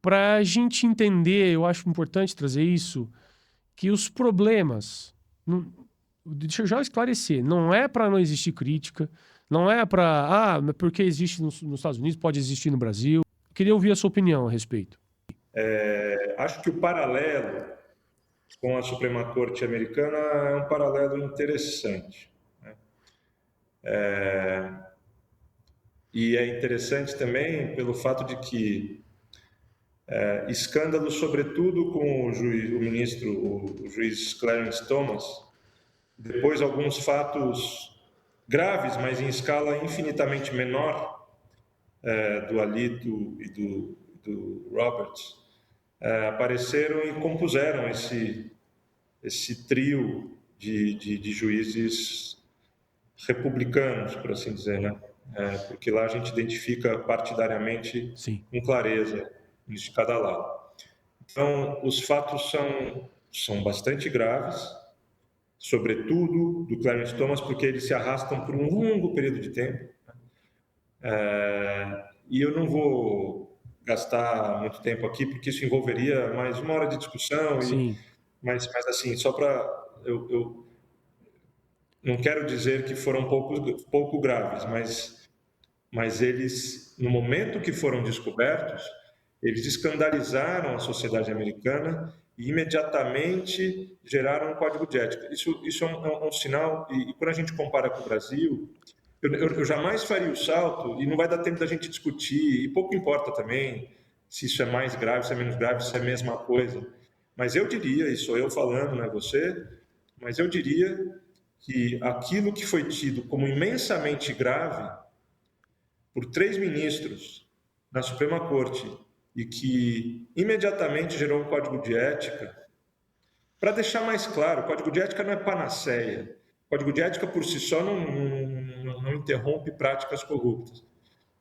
para a gente entender, eu acho importante trazer isso, que os problemas... Deixa eu já esclarecer, não é para não existir crítica, não é para, porque existe nos Estados Unidos, pode existir no Brasil. Eu queria ouvir a sua opinião a respeito. Acho que o paralelo com a Suprema Corte americana é um paralelo interessante, né? E é interessante também pelo fato de que escândalos, sobretudo com o juiz Clarence Thomas, depois alguns fatos graves, mas em escala infinitamente menor, do Alito e do Roberts, apareceram e compuseram esse trio de juízes republicanos, por assim dizer, né? Porque lá a gente identifica partidariamente, com clareza, isso de cada lado. Então, os fatos são bastante graves, sobretudo do Clarence Thomas, porque eles se arrastam por um longo período de tempo. E eu não vou gastar muito tempo aqui, porque isso envolveria mais 1 hora de discussão. Sim. Mas assim, só para... Eu não quero dizer que foram pouco graves, mas eles, no momento que foram descobertos, eles escandalizaram a sociedade americana e imediatamente geraram um código de ética. Isso é um sinal, e quando a gente compara com o Brasil, eu jamais faria o salto, e não vai dar tempo da gente discutir, e pouco importa também se isso é mais grave, se é menos grave, se é a mesma coisa. Mas eu diria, e sou eu falando, não é você, mas eu diria que aquilo que foi tido como imensamente grave por 3 ministros na Suprema Corte e que imediatamente gerou um código de ética, para deixar mais claro, o código de ética não é panaceia. O código de ética por si só não interrompe práticas corruptas.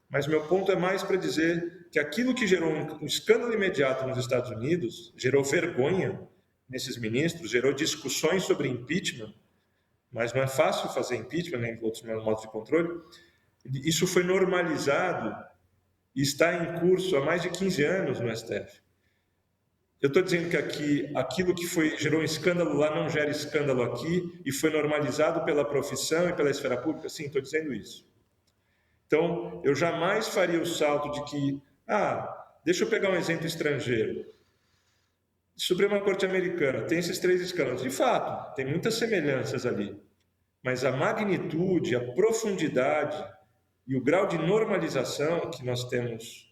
Mas meu ponto é mais para dizer que aquilo que gerou um escândalo imediato nos Estados Unidos, gerou vergonha nesses ministros, gerou discussões sobre impeachment, mas não é fácil fazer impeachment, nem outros modos de controle. Isso foi normalizado e está em curso há mais de 15 anos no STF. Eu estou dizendo que aqui, aquilo que gerou um escândalo lá não gera escândalo aqui e foi normalizado pela profissão e pela esfera pública? Sim, estou dizendo isso. Então, eu jamais faria o salto de que, deixa eu pegar um exemplo estrangeiro. Suprema Corte Americana tem esses 3 escândalos. De fato, tem muitas semelhanças ali. Mas a magnitude, a profundidade e o grau de normalização que nós temos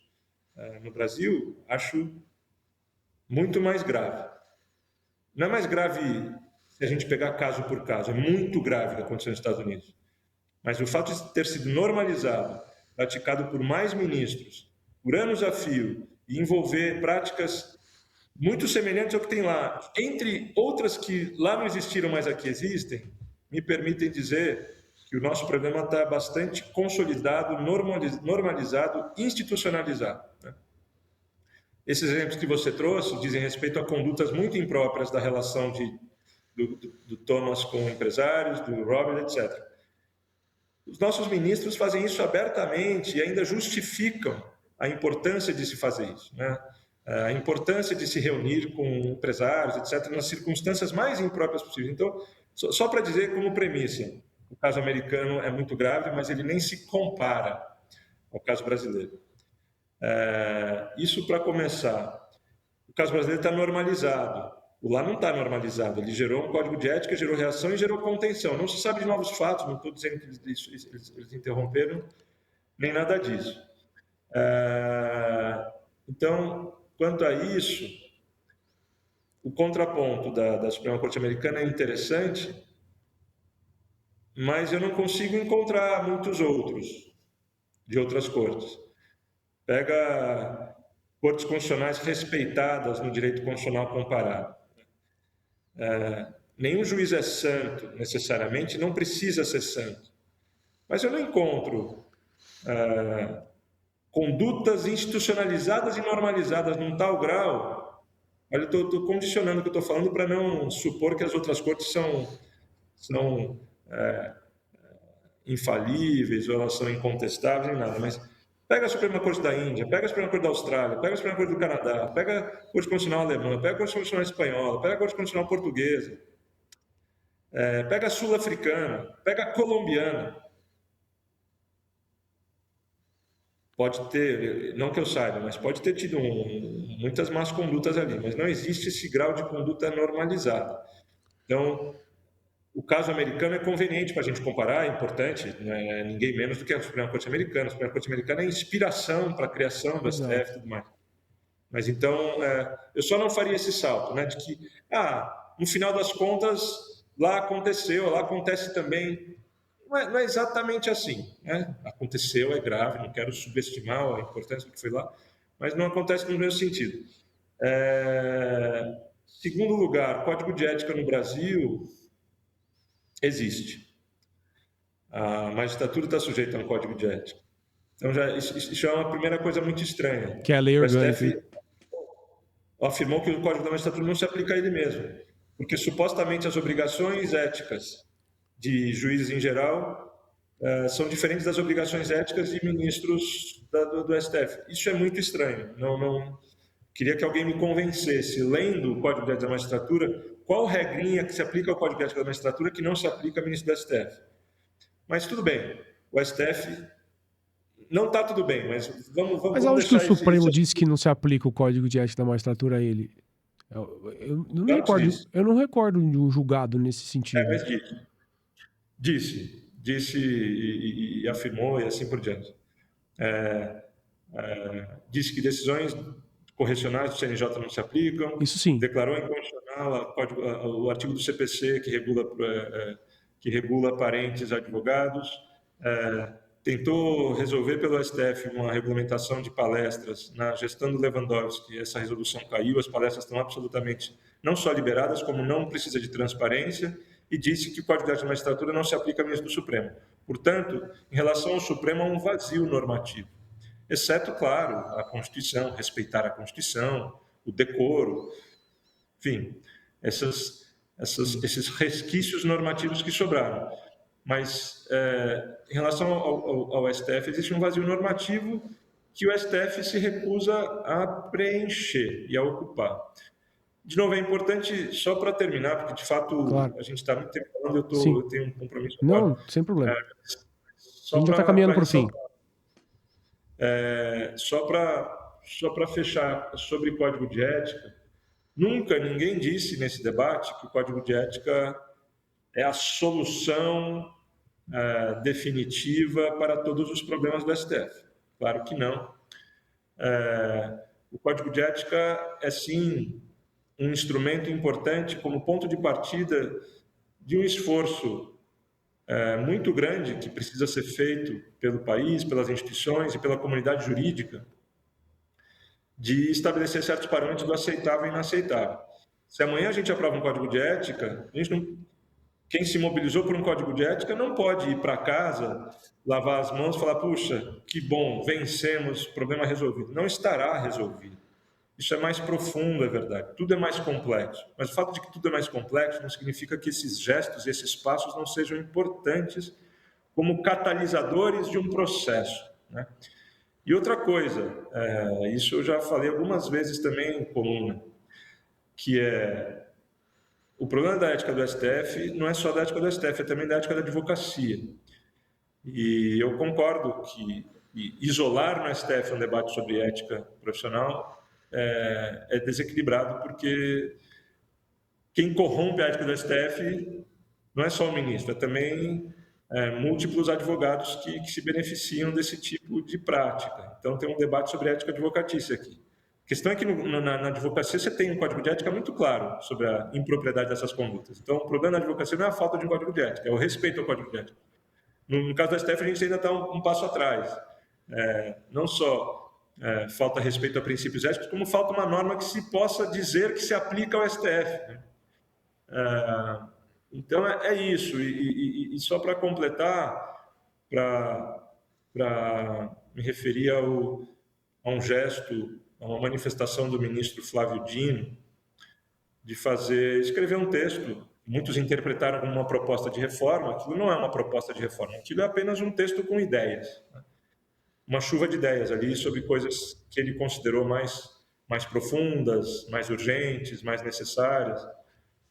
no Brasil, acho muito mais grave. Não é mais grave se a gente pegar caso por caso, é muito grave o que aconteceu nos Estados Unidos. Mas o fato de ter sido normalizado, praticado por mais ministros, por anos a fio, e envolver práticas muito semelhantes ao que tem lá, entre outras que lá não existiram, mas aqui existem, me permitem dizer que o nosso problema está bastante consolidado, normalizado, institucionalizado. Né? Esses exemplos que você trouxe dizem respeito a condutas muito impróprias da relação do Thomas com empresários, do Robert, etc. Os nossos ministros fazem isso abertamente e ainda justificam a importância de se fazer isso, né? A importância de se reunir com empresários, etc., nas circunstâncias mais impróprias possíveis. Então, só para dizer como premissa, o caso americano é muito grave, mas ele nem se compara ao caso brasileiro. Isso para começar. O caso brasileiro está normalizado. O lá não está normalizado. Ele gerou um código de ética, gerou reação e gerou contenção. Não se sabe de novos fatos, não estou dizendo que eles interromperam, nem nada disso. Então, quanto a isso, o contraponto da Suprema Corte Americana é interessante, mas eu não consigo encontrar muitos outros de outras cortes. Pega cortes constitucionais respeitadas no direito constitucional comparado. Nenhum juiz é santo, necessariamente, não precisa ser santo. Mas eu não encontro condutas institucionalizadas e normalizadas num tal grau. Olha, eu estou condicionando o que eu estou falando para não supor que as outras cortes são infalíveis ou elas são incontestáveis, nem nada, mas pega a Suprema Corte da Índia, pega a Suprema Corte da Austrália, pega a Suprema Corte do Canadá, pega a Corte Constitucional Alemã, pega a Corte Constitucional Espanhola, pega a Corte Constitucional Portuguesa, pega a Sul-Africana, pega a Colombiana. Pode ter, não que eu saiba, mas pode ter tido muitas más condutas ali, mas não existe esse grau de conduta normalizada. Então, o caso americano é conveniente para a gente comparar, é importante, não é ninguém menos do que a Suprema Corte Americana. A Suprema Corte Americana é inspiração para a criação do STF e tudo mais. Mas então, eu só não faria esse salto, né, de que, no final das contas, lá aconteceu, lá acontece também. Não é exatamente assim, né? Aconteceu, é grave, não quero subestimar a importância do que foi lá, mas não acontece no mesmo sentido. Segundo lugar, código de ética no Brasil existe. A magistratura está sujeita a um código de ética. Então, isso é uma primeira coisa muito estranha. Que é a lei orgânica. afirmou que o Código da Magistratura não se aplica a ele mesmo, porque supostamente as obrigações éticas de juízes em geral são diferentes das obrigações éticas de ministros do STF. Isso é muito estranho. Não queria que alguém me convencesse, lendo o Código de Ética da Magistratura, qual regrinha que se aplica ao Código de Ética da Magistratura que não se aplica a ministro do STF. Mas tudo bem, o STF não está tudo bem, mas vamos Mas aonde que o deixar Supremo disse que não se aplica o Código de Ética da Magistratura a ele? Eu não recordo, eu não recordo de um julgado nesse sentido. Mas disse e afirmou e assim por diante. Disse que decisões correcionais do CNJ não se aplicam. Isso sim. Declarou inconstitucional o artigo do CPC que regula parentes advogados. Tentou resolver pelo STF uma regulamentação de palestras na gestão do Lewandowski. Essa resolução caiu, as palestras estão absolutamente não só liberadas, como não precisa de transparência, e disse que o Código de Ética da Magistratura não se aplica mesmo do Supremo. Portanto, em relação ao Supremo, há um vazio normativo. Exceto, claro, a Constituição, respeitar a Constituição, o decoro, enfim, esses resquícios normativos que sobraram. Mas, em relação ao STF, existe um vazio normativo que o STF se recusa a preencher e a ocupar. De novo, é importante, só para terminar, porque, de fato, claro, a gente está muito tempo falando, eu tenho um compromisso. Não, sem problema. A gente já está caminhando para o fim. Só para fechar sobre Código de Ética, nunca ninguém disse nesse debate que o Código de Ética é a solução definitiva para todos os problemas do STF. Claro que não. O Código de Ética é, sim, um instrumento importante como ponto de partida de um esforço muito grande que precisa ser feito pelo país, pelas instituições e pela comunidade jurídica de estabelecer certos parâmetros do aceitável e inaceitável. Se amanhã a gente aprova um Código de Ética, quem se mobilizou por um Código de Ética não pode ir para casa, lavar as mãos e falar, puxa, que bom, vencemos, problema resolvido. Não estará resolvido. Isso é mais profundo, é verdade. Tudo é mais complexo. Mas o fato de que tudo é mais complexo não significa que esses gestos e esses passos não sejam importantes como catalisadores de um processo, né? E outra coisa, isso eu já falei algumas vezes também em coluna, que é o problema da ética do STF não é só da ética do STF, é também da ética da advocacia. E eu concordo que isolar no STF um debate sobre ética profissional é desequilibrado, porque quem corrompe a ética do STF não é só o ministro, é também múltiplos advogados que se beneficiam desse tipo de prática. Então, tem um debate sobre ética advocatícia aqui. A questão é que na advocacia você tem um código de ética muito claro sobre a impropriedade dessas condutas. Então, o problema da advocacia não é a falta de um código de ética, é o respeito ao código de ética. No caso do STF, a gente ainda está um passo atrás. Não só falta respeito a princípios éticos, como falta uma norma que se possa dizer que se aplica ao STF, né? Então, é isso. E só para completar, para me referir a um gesto, a uma manifestação do ministro Flávio Dino, de escrever um texto. Muitos interpretaram como uma proposta de reforma. Aquilo não é uma proposta de reforma, aquilo é apenas um texto com ideias, né? Uma chuva de ideias ali sobre coisas que ele considerou mais profundas, mais urgentes, mais necessárias.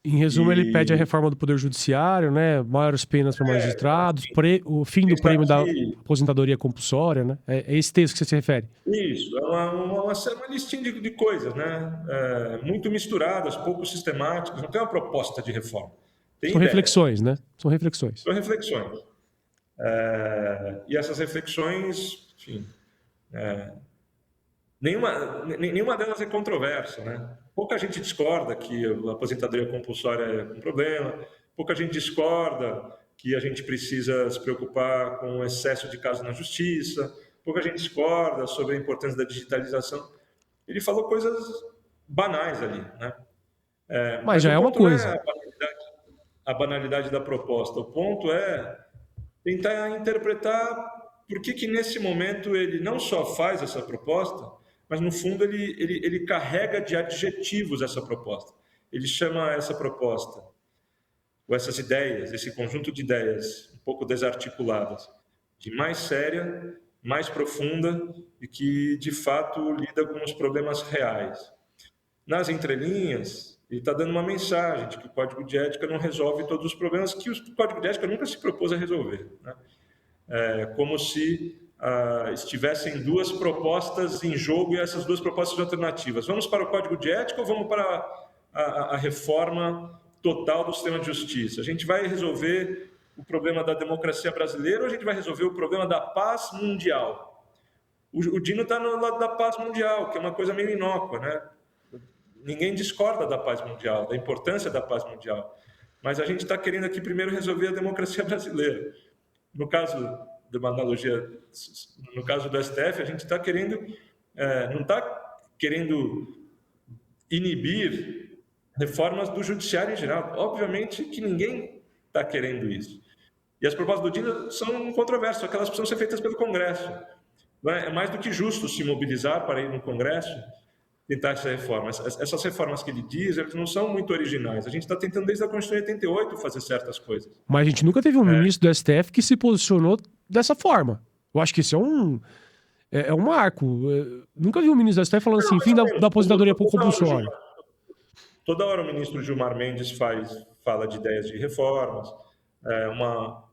Em resumo, ele pede a reforma do Poder Judiciário, né? Maiores penas para magistrados, o fim do prêmio da aposentadoria compulsória, né? É esse texto que você se refere? Isso, é uma listinha de coisas, né? Muito misturadas, pouco sistemáticas, não tem uma proposta de reforma. São reflexões, né? São reflexões. São reflexões. E essas reflexões, enfim, nenhuma delas é controversa, né? Pouca gente discorda que a aposentadoria compulsória é um problema, pouca gente discorda que a gente precisa se preocupar com o excesso de casos na justiça, pouca gente discorda sobre a importância da digitalização. Ele falou coisas banais ali, né? Mas já é uma coisa. Não é a banalidade da proposta. O ponto é tentar interpretar por que nesse momento ele não só faz essa proposta, mas no fundo ele carrega de adjetivos essa proposta. Ele chama essa proposta, ou essas ideias, esse conjunto de ideias um pouco desarticuladas, de mais séria, mais profunda e que, de fato, lida com os problemas reais. Nas entrelinhas, ele está dando uma mensagem de que o Código de Ética não resolve todos os problemas que o Código de Ética nunca se propôs a resolver, né? Como se estivessem duas propostas em jogo e essas duas propostas alternativas. Vamos para o Código de Ética ou vamos para a reforma total do sistema de justiça? A gente vai resolver o problema da democracia brasileira ou a gente vai resolver o problema da paz mundial? O Dino está no lado da paz mundial, que é uma coisa meio inócua, né? Ninguém discorda da paz mundial, da importância da paz mundial. Mas a gente está querendo aqui primeiro resolver a democracia brasileira. No caso de uma analogia, no caso do STF, a gente está querendo, não está querendo inibir reformas do judiciário em geral. Obviamente que ninguém está querendo isso. E as propostas do Dino são controversas, só que elas precisam ser feitas pelo Congresso. É mais do que justo se mobilizar para ir no Congresso tentar essa reforma. Essas reformas que ele diz, elas não são muito originais. A gente está tentando desde a Constituição de 88 fazer certas coisas. Mas a gente nunca teve um ministro do STF que se posicionou dessa forma. Eu acho que isso é um marco. Nunca vi um ministro do STF falando assim, fim da aposentadoria por compulsório. Toda hora o ministro Gilmar Mendes fala de ideias de reformas.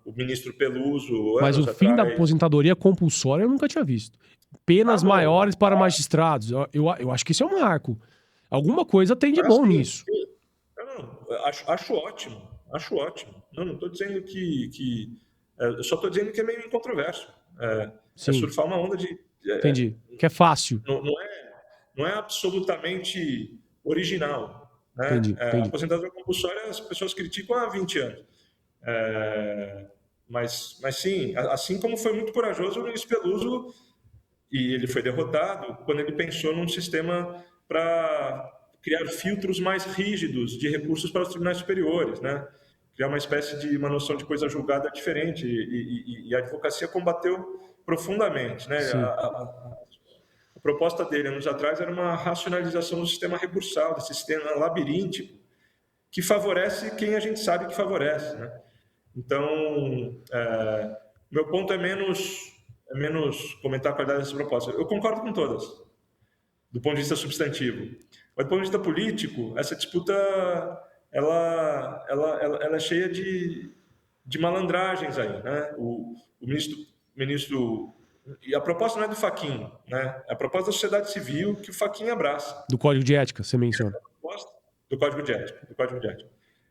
O ministro Peluso... Mas o fim da aposentadoria compulsória eu nunca tinha visto. Penas maiores para magistrados. Eu acho que isso é um marco. Alguma coisa tem de bom nisso. Acho ótimo. Acho ótimo. Não estou dizendo que eu só estou dizendo que é meio incontroverso. É surfar uma onda de... Entendi. Que é fácil. Não é absolutamente original. Né? Entendi. A aposentadoria compulsória as pessoas criticam há 20 anos. Mas sim, assim como foi muito corajoso o ministro Peluso, e ele foi derrotado quando ele pensou num sistema para criar filtros mais rígidos de recursos para os tribunais superiores, né? Criar uma noção de coisa julgada diferente, e a advocacia combateu profundamente, né? A proposta dele anos atrás era uma racionalização do sistema recursal, desse sistema labiríntico, que favorece quem a gente sabe que favorece, né? Então, meu ponto é menos comentar a qualidade dessas propostas. Eu concordo com todas, do ponto de vista substantivo. Mas do ponto de vista político, essa disputa ela é cheia de malandragens aí, né? O ministro e a proposta não é do Fachin, né? É a proposta da sociedade civil que o Fachin abraça. Do Código de Ética, você menciona. Do Código de Ética.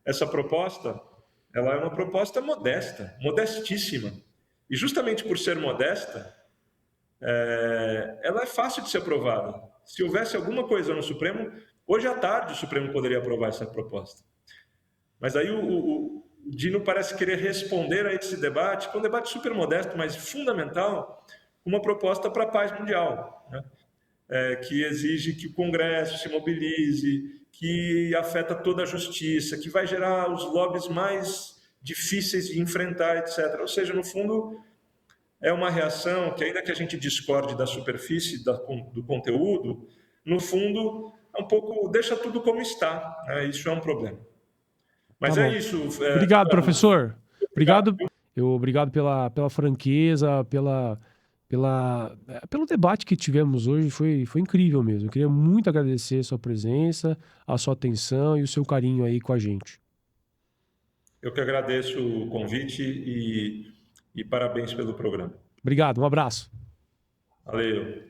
Essa proposta, ela é uma proposta modesta, modestíssima. E justamente por ser modesta, ela é fácil de ser aprovada. Se houvesse alguma coisa no Supremo, hoje à tarde o Supremo poderia aprovar essa proposta. Mas aí o Dino parece querer responder a esse debate, que é um debate super modesto, mas fundamental, uma proposta para a paz mundial, né? Que exige que o Congresso se mobilize, que afeta toda a justiça, que vai gerar os lobbies mais difíceis de enfrentar, etc. Ou seja, no fundo, é uma reação que, ainda que a gente discorde da superfície, do conteúdo, no fundo, é um pouco deixa tudo como está, né? Isso é um problema. Mas tá é isso. Obrigado, professor. Obrigado pela franqueza, pelo debate que tivemos hoje. Foi incrível mesmo. Eu queria muito agradecer a sua presença, a sua atenção e o seu carinho aí com a gente. Eu que agradeço o convite e parabéns pelo programa. Obrigado, um abraço. Valeu.